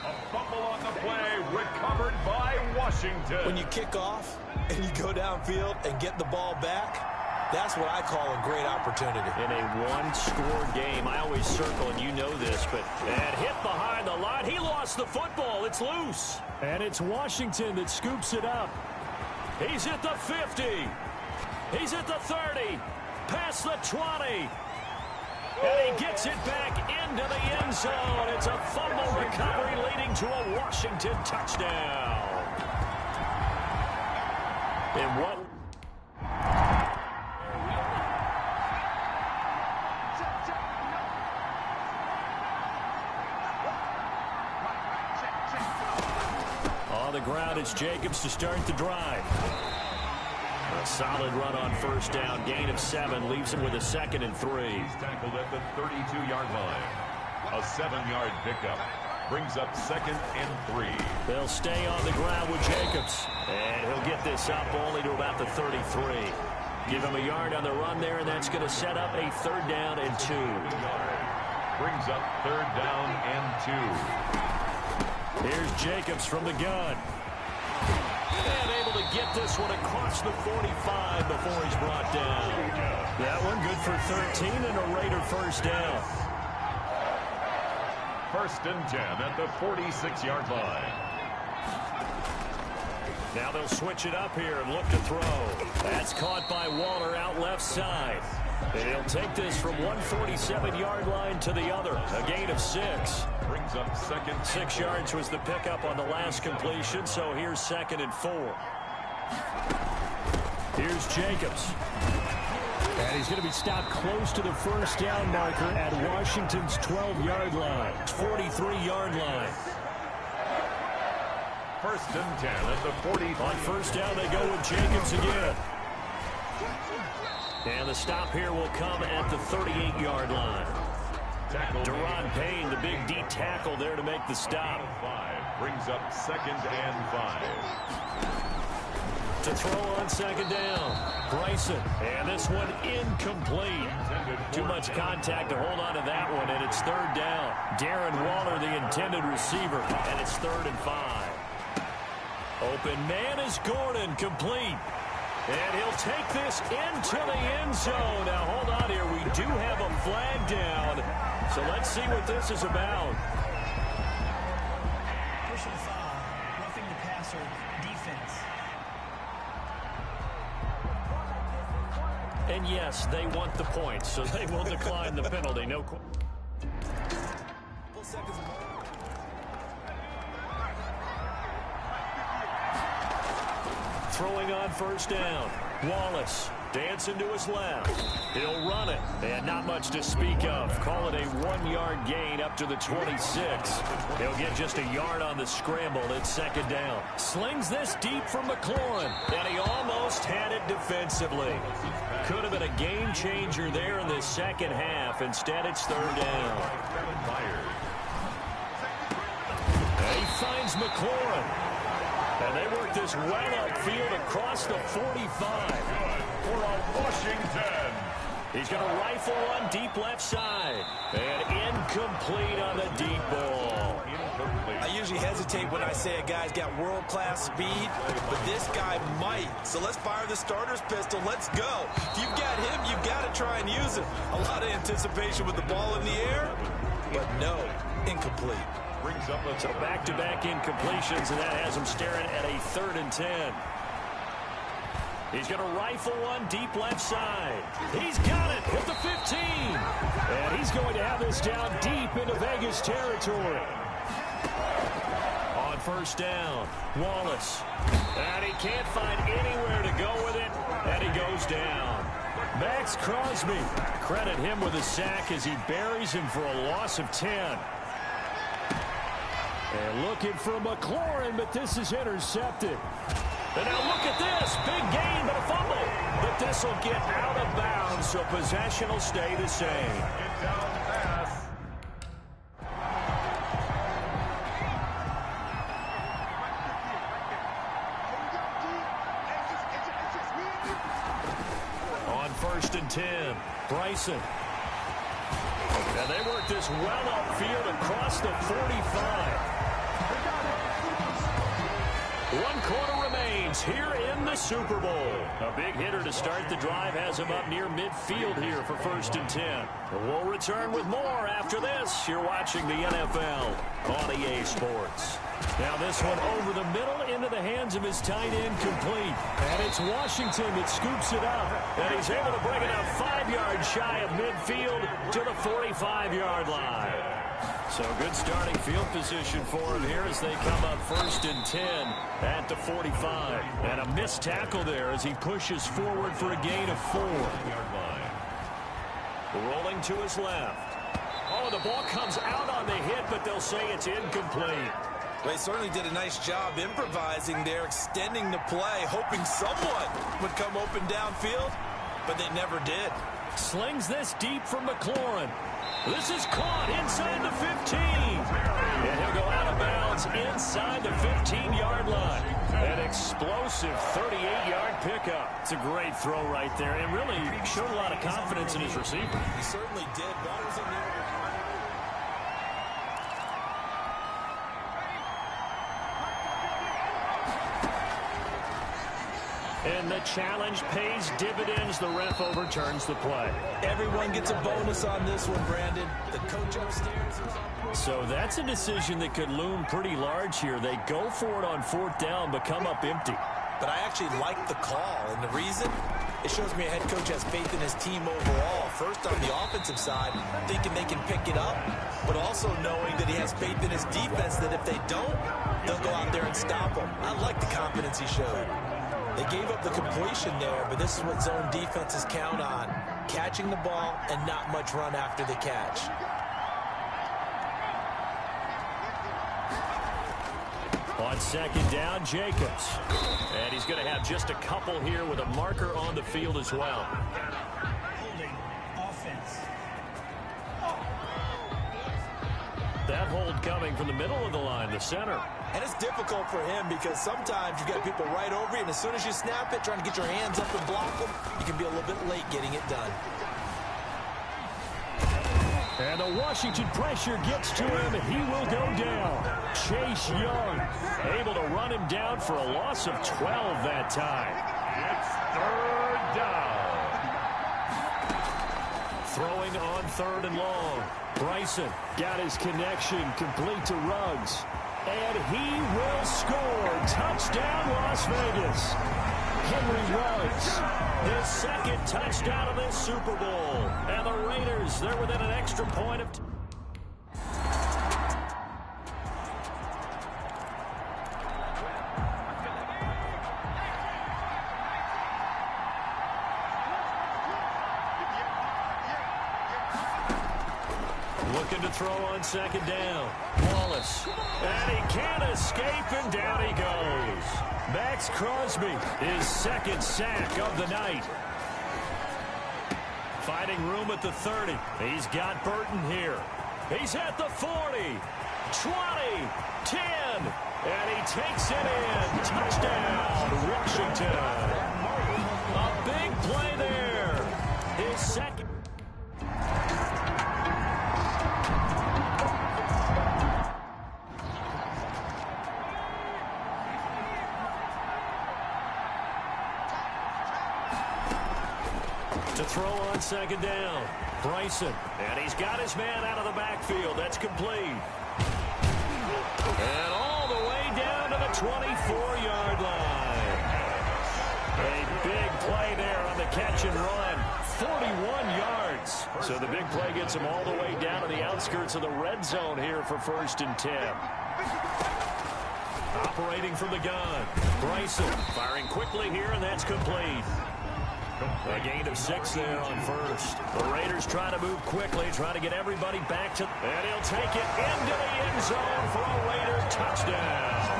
A fumble on the play, recovered by Washington. When you kick off and you go downfield and get the ball back, that's what I call a great opportunity. In a one-score game, I always circle, and you know this, but and hit behind the line. He lost the football. It's loose. And it's Washington that scoops it up. He's at the 50. He's at the 30. Past the 20. And he gets it back into the end zone. It's a fumble recovery leading to a Washington touchdown. And what? On the ground, it's Jacobs to start the drive. A solid run on first down. Gain of 7 leaves him with a 2nd and 3. He's tackled at the 32-yard line. A 7-yard pickup brings up 2nd and 3. They'll stay on the ground with Jacobs. And he'll get this up only to about the 33. Give him a yard on the run there, and that's going to set up a 3rd down and 2. Brings up 3rd down and 2. Here's Jacobs from the gun. And able to get this one across the 45 before he's brought down. That one good for 13 and a Raider first down. 1st and 10 at the 46-yard line. Now they'll switch it up here and look to throw. That's caught by Waller out left side. And he'll take this from 147-yard line to the other. A gain of 6. Brings up 2nd. 6 yards was the pickup on the last completion, so here's 2nd and 4. Here's Jacobs. And he's going to be stopped close to the first down marker at Washington's 12-yard line. 43-yard line. 1st and 10 at the 40. On first down, they go with Jacobs again. And the stop here will come at the 38-yard line. Deron Payne, the big D tackle there to make the stop. 5 brings up 2nd and 5. To throw on 2nd down. Bryson. And this one incomplete. Too much contact to hold on to that one, and it's 3rd down. Darren Waller, the intended receiver, and it's 3rd and 5. Open man is Gordon, complete. And he'll take this into the end zone. Now, hold on here. We do have a flag down. So let's see what this is about. Personal foul, roughing the passer, defense. And yes, they want the points, so they will decline the penalty. No question. Throwing on first down. Wallace dancing to his left. He'll run it. And not much to speak of. Call it a 1-yard gain up to the 26. He'll get just a yard on the scramble. It's 2nd down. Slings this deep from McLaurin. And he almost had it defensively. Could have been a game changer there in the second half. Instead, it's 3rd down. And he finds McLaurin. And they work this well upfield across the 45. For a Washington. He's going to rifle one deep left side. And incomplete on the deep ball. I usually hesitate when I say a guy's got world-class speed, but this guy might. So let's fire the starter's pistol. Let's go. If you've got him, you've got to try and use it. A lot of anticipation with the ball in the air, but no, incomplete. So back-to-back incompletions, and that has him staring at a 3rd and 10. He's going to rifle one deep left side. He's got it at the 15. And he's going to have this down deep into Vegas territory. On 1st down, Wallace. And he can't find anywhere to go with it, and he goes down. Max Crosby, credit him with a sack as he buries him for a loss of 10. And looking for McLaurin, but this is intercepted. And now look at this. Big gain, but a fumble. But this will get out of bounds, so possession will stay the same. On 1st and 10, Bryson. And they work this well upfield across the 45. 1 quarter remains here in the Super Bowl. A big hitter to start the drive has him up near midfield here for 1st and 10. We'll return with more after this. You're watching the NFL on EA Sports. Now this one over the middle into the hands of his tight end, complete. And it's Washington that scoops it up. And he's able to bring it up 5 yards shy of midfield to the 45-yard line. So good starting field position for him here as they come up 1st and 10 at the 45. And a missed tackle there as he pushes forward for a gain of 4. Rolling to his left. Oh, the ball comes out on the hit, but they'll say it's incomplete. Well, he certainly did a nice job improvising there, extending the play, hoping someone would come open downfield, but they never did. Slings this deep for McLaurin. This is caught inside the 15. And he'll go out of bounds inside the 15-yard line. An explosive 38-yard pickup. It's a great throw right there, and really showed a lot of confidence in his receiver. He certainly did. Ball was in there. And the challenge pays dividends. The ref overturns the play. Everyone gets a bonus on this one, Brandon. The coach upstairs is... So that's a decision that could loom pretty large here. They go for it on 4th down, but come up empty. But I actually like the call, and the reason? It shows me a head coach has faith in his team overall. First, on the offensive side, thinking they can pick it up, but also knowing that he has faith in his defense that if they don't, they'll go out there and stop them. I like the confidence he showed. They gave up the completion there, but this is what zone defenses count on. Catching the ball and not much run after the catch. On 2nd down, Jacobs. And he's going to have just a couple here with a marker on the field as well. Holding offense. That hold coming from the middle of the line, the center. And it's difficult for him because sometimes you've got people right over you, and as soon as you snap it, trying to get your hands up and block them, you can be a little bit late getting it done. And the Washington pressure gets to him, and he will go down. Chase Young able to run him down for a loss of 12 that time. It's 3rd down. Throwing on 3rd and long. Bryson got his connection complete to Ruggs. And he will score. Touchdown, Las Vegas. Henry Ruggs, his 2nd touchdown of this Super Bowl. And the Raiders, they're within an extra point of... Looking to throw on 2nd down. Wallace. And he can't escape, and down he goes. Max Crosby, his 2nd sack of the night. Finding room at the 30. He's got Burton here. He's at the 40. 20. 10. And he takes it in. Touchdown, Washington. A big play there. His 2nd. To throw on second down. Bryson. And he's got his man out of the backfield. That's complete. And all the way down to the 24-yard line. A big play there on the catch and run. 41 yards. So the big play gets him all the way down to the outskirts of the red zone here for 1st and 10. Operating from the gun. Bryson firing quickly here, and that's complete. A gain of 6 there on first. The Raiders try to move quickly, try to get everybody back to... And he'll take it into the end zone for a Raider touchdown.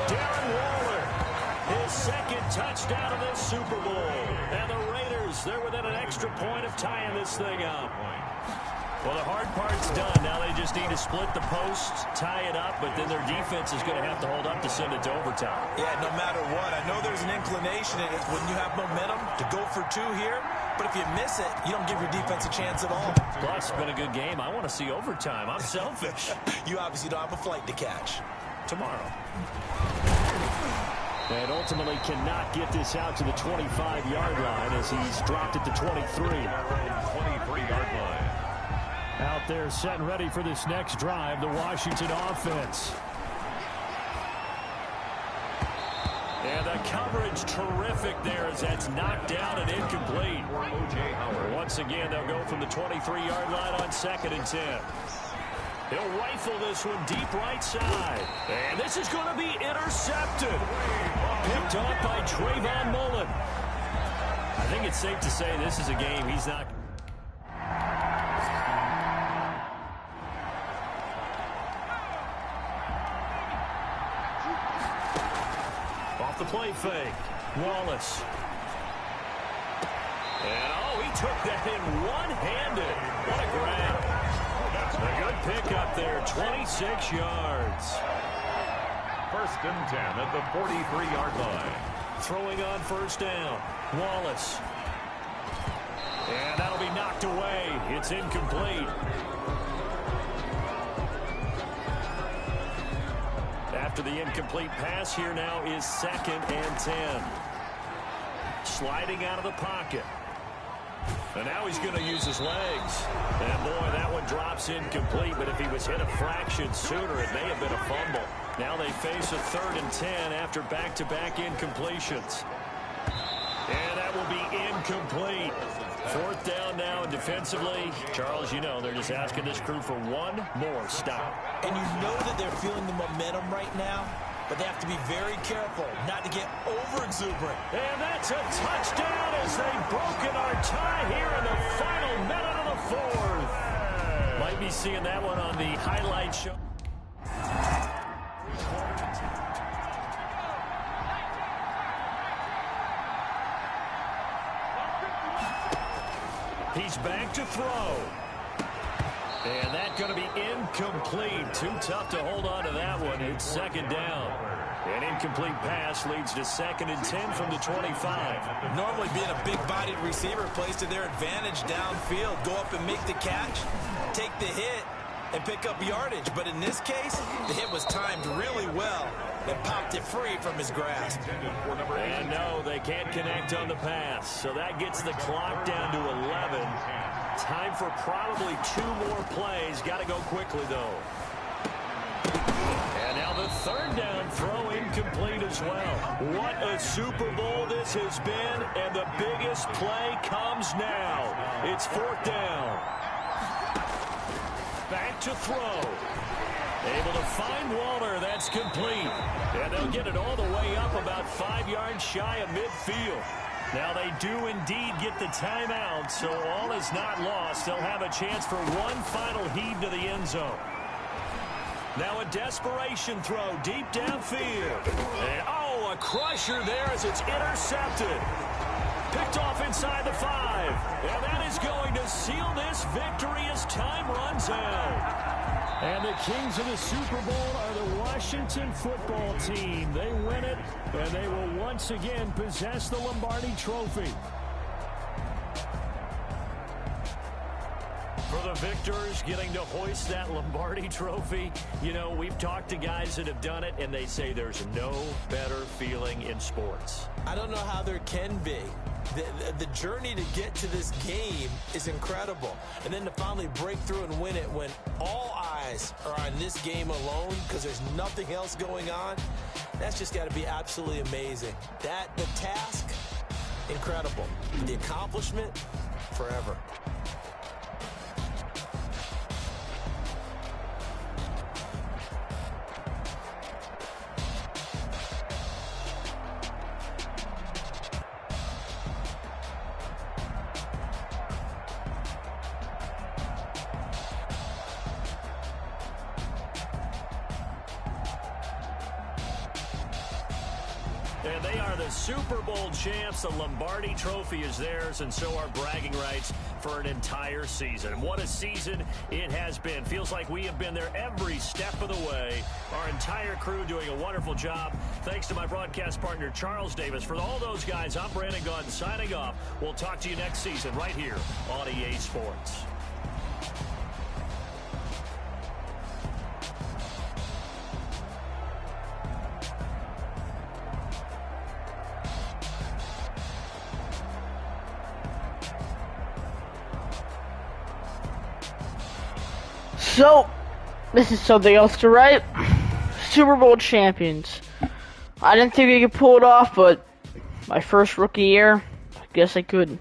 Darren Waller, his 2nd touchdown of this Super Bowl. And the Raiders, they're within an extra point of tying this thing up. Well, the hard part's done. Now they just need to split the posts, tie it up, but then their defense is going to have to hold up to send it to overtime. Yeah, no matter what. I know there's an inclination in it when you have momentum to go for 2 here, but if you miss it, you don't give your defense a chance at all. Plus, it's been a good game. I want to see overtime. I'm selfish. You obviously don't have a flight to catch. Tomorrow. And ultimately cannot get this out to the 25-yard line as he's dropped it to 23. 23-yard line. Out there set and ready for this next drive, the Washington offense. And the coverage terrific there as that's knocked down and incomplete. O.J. Howard. Once again, they'll go from the 23-yard line on 2nd and 10. He'll rifle this one deep right side. And this is going to be intercepted. Picked off by Trayvon Mullen. I think it's safe to say this is a game he's not... Off the play fake. Wallace. And, oh, he took that in one-handed. What a grab. A good pickup there, 26 yards. 1st and 10 at the 43-yard line. Throwing on 1st down. Wallace. And that'll be knocked away. It's incomplete. After the incomplete pass, here now is 2nd and 10. Sliding out of the pocket. And now he's going to use his legs. And, boy, that one drops incomplete. But if he was hit a fraction sooner, it may have been a fumble. Now they face a 3rd and 10 after back-to-back incompletions. And that will be incomplete. 4th down now, and defensively, Charles, you know, they're just asking this crew for one more stop. And you know that they're feeling the momentum right now, but they have to be very careful not to get over-exuberant. And that's a touchdown as they've broken our tie here in the final minute of the 4th. Might be seeing that one on the highlight show. He's back to throw. And that's going to be incomplete. Too tough to hold on to that one. It's 2nd down. An incomplete pass leads to 2nd and 10 from the 25. Normally being a big-bodied receiver plays to their advantage downfield. Go up and make the catch, take the hit, and pick up yardage. But in this case, the hit was timed really well and popped it free from his grasp. And no, they can't connect on the pass. So that gets the clock down to 11. Time for probably 2 more plays. Got to go quickly, though. And now the 3rd down throw incomplete as well. What a Super Bowl this has been, and the biggest play comes now. It's 4th down. Back to throw. Able to find Waller. That's complete. And they'll get it all the way up about 5 yards shy of midfield. Now they do indeed get the timeout, so all is not lost. They'll have a chance for one final heave to the end zone. Now a desperation throw deep downfield. And, oh, a crusher there as it's intercepted. Picked off inside the 5. And that is going to seal this victory as time runs out. And the kings of the Super Bowl are the Washington football team. They win it, and they will once again possess the Lombardi Trophy. For the victors getting to hoist that Lombardi Trophy, you know, we've talked to guys that have done it, and they say there's no better feeling in sports. I don't know how there can be. The journey to get to this game is incredible. And then to finally break through and win it when all eyes are on this game alone because there's nothing else going on, that's just got to be absolutely amazing. The task, incredible. The accomplishment, forever. And they are the Super Bowl champs. The Lombardi Trophy is theirs, and so are bragging rights for an entire season. And what a season it has been. Feels like we have been there every step of the way. Our entire crew doing a wonderful job. Thanks to my broadcast partner, Charles Davis. For all those guys, I'm Brandon Gaudin signing off. We'll talk to you next season right here on EA Sports. So, this is something else to write. Super Bowl champions. I didn't think I could pull it off, but my first rookie year, I guess I could.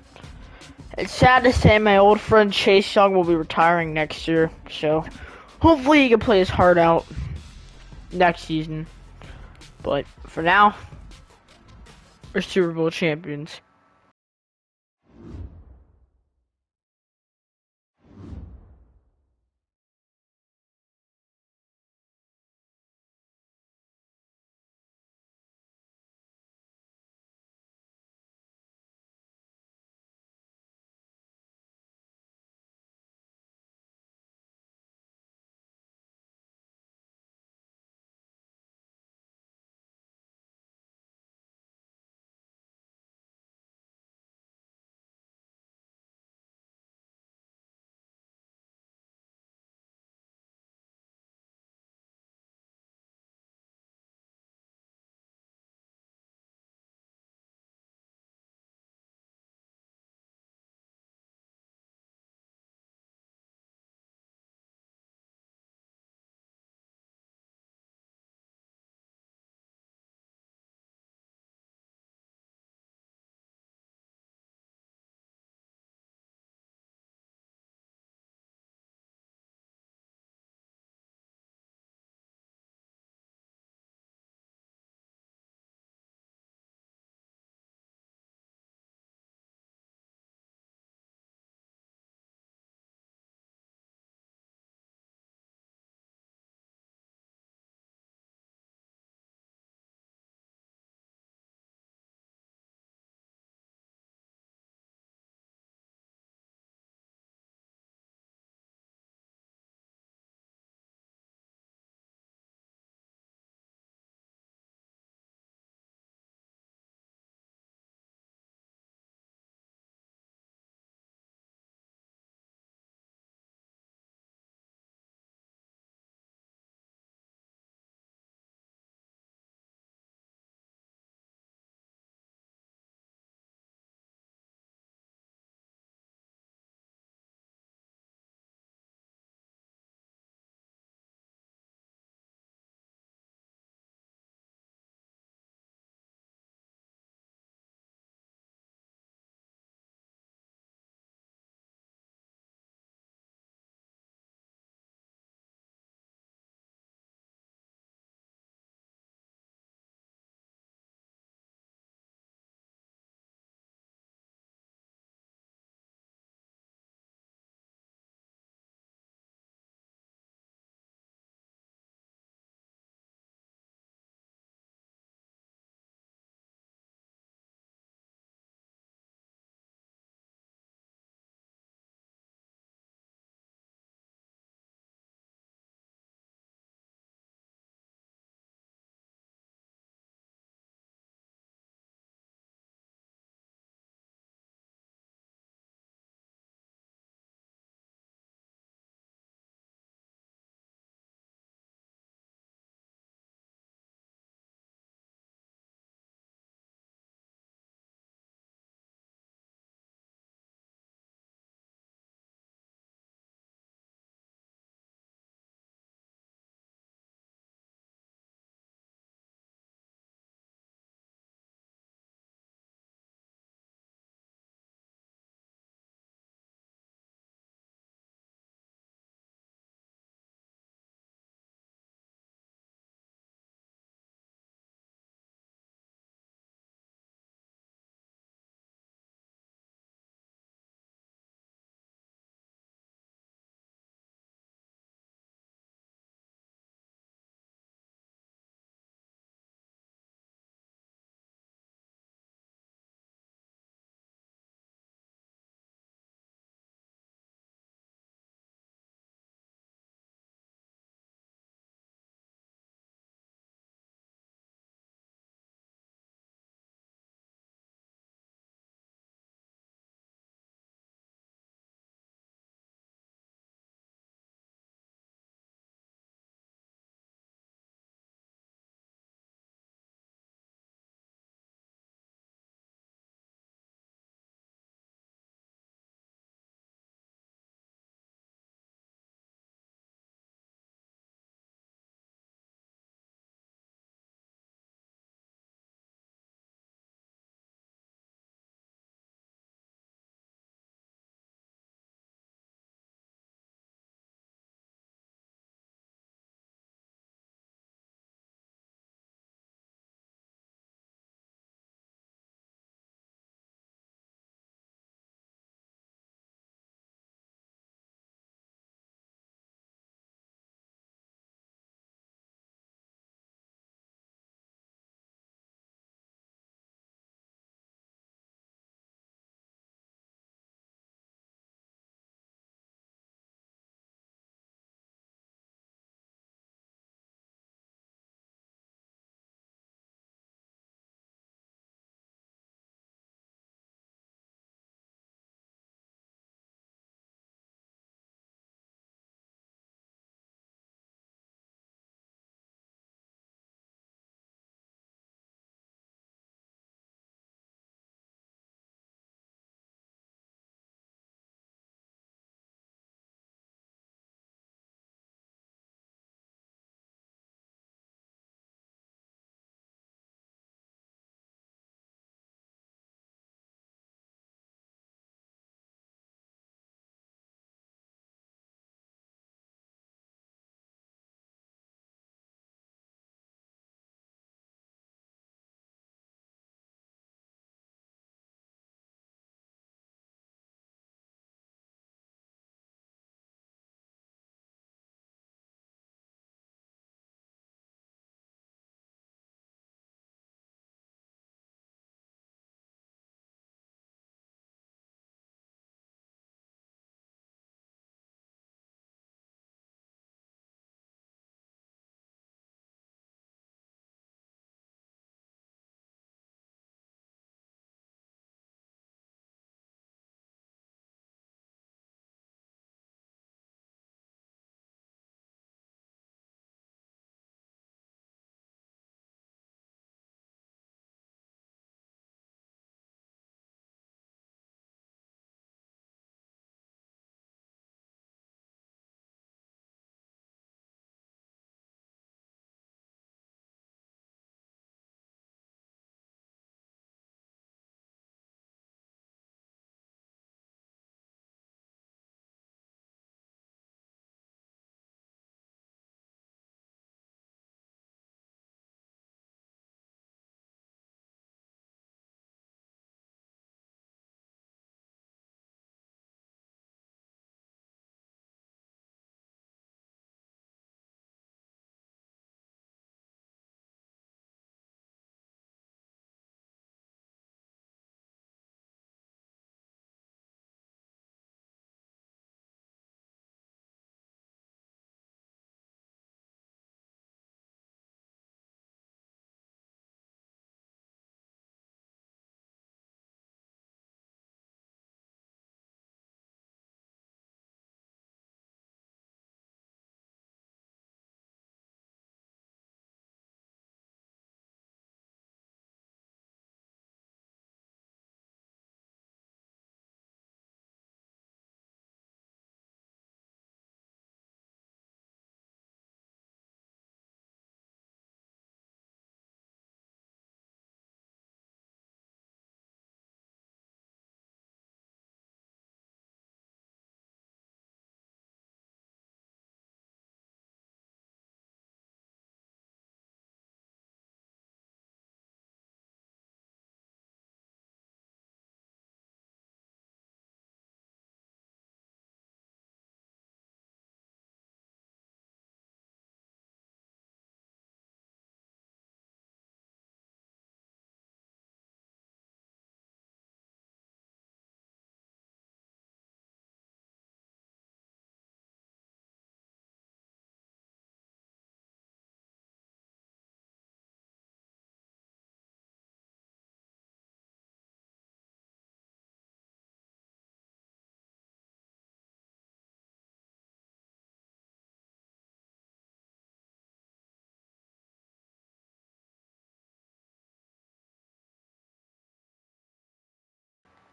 It's sad to say my old friend Chase Young will be retiring next year, so hopefully he can play his heart out next season. But for now, we're Super Bowl champions.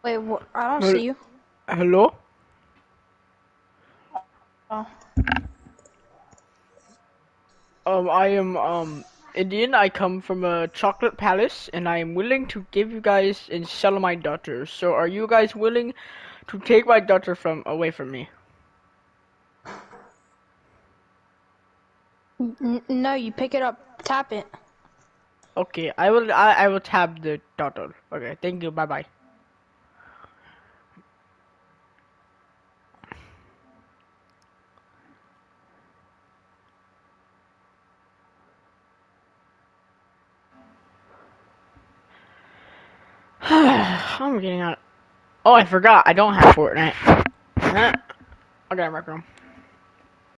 Wait, I don't see you. Hello? Oh. I am, Indian. I come from a chocolate palace, and I am willing to give you guys and sell my daughter. So are you guys willing to take my daughter away from me? No, you pick it up, tap it. Okay, I will tap the daughter. Okay, thank you, bye bye. I'm getting out. Oh, I forgot. I don't have Fortnite. Okay, I'm back home.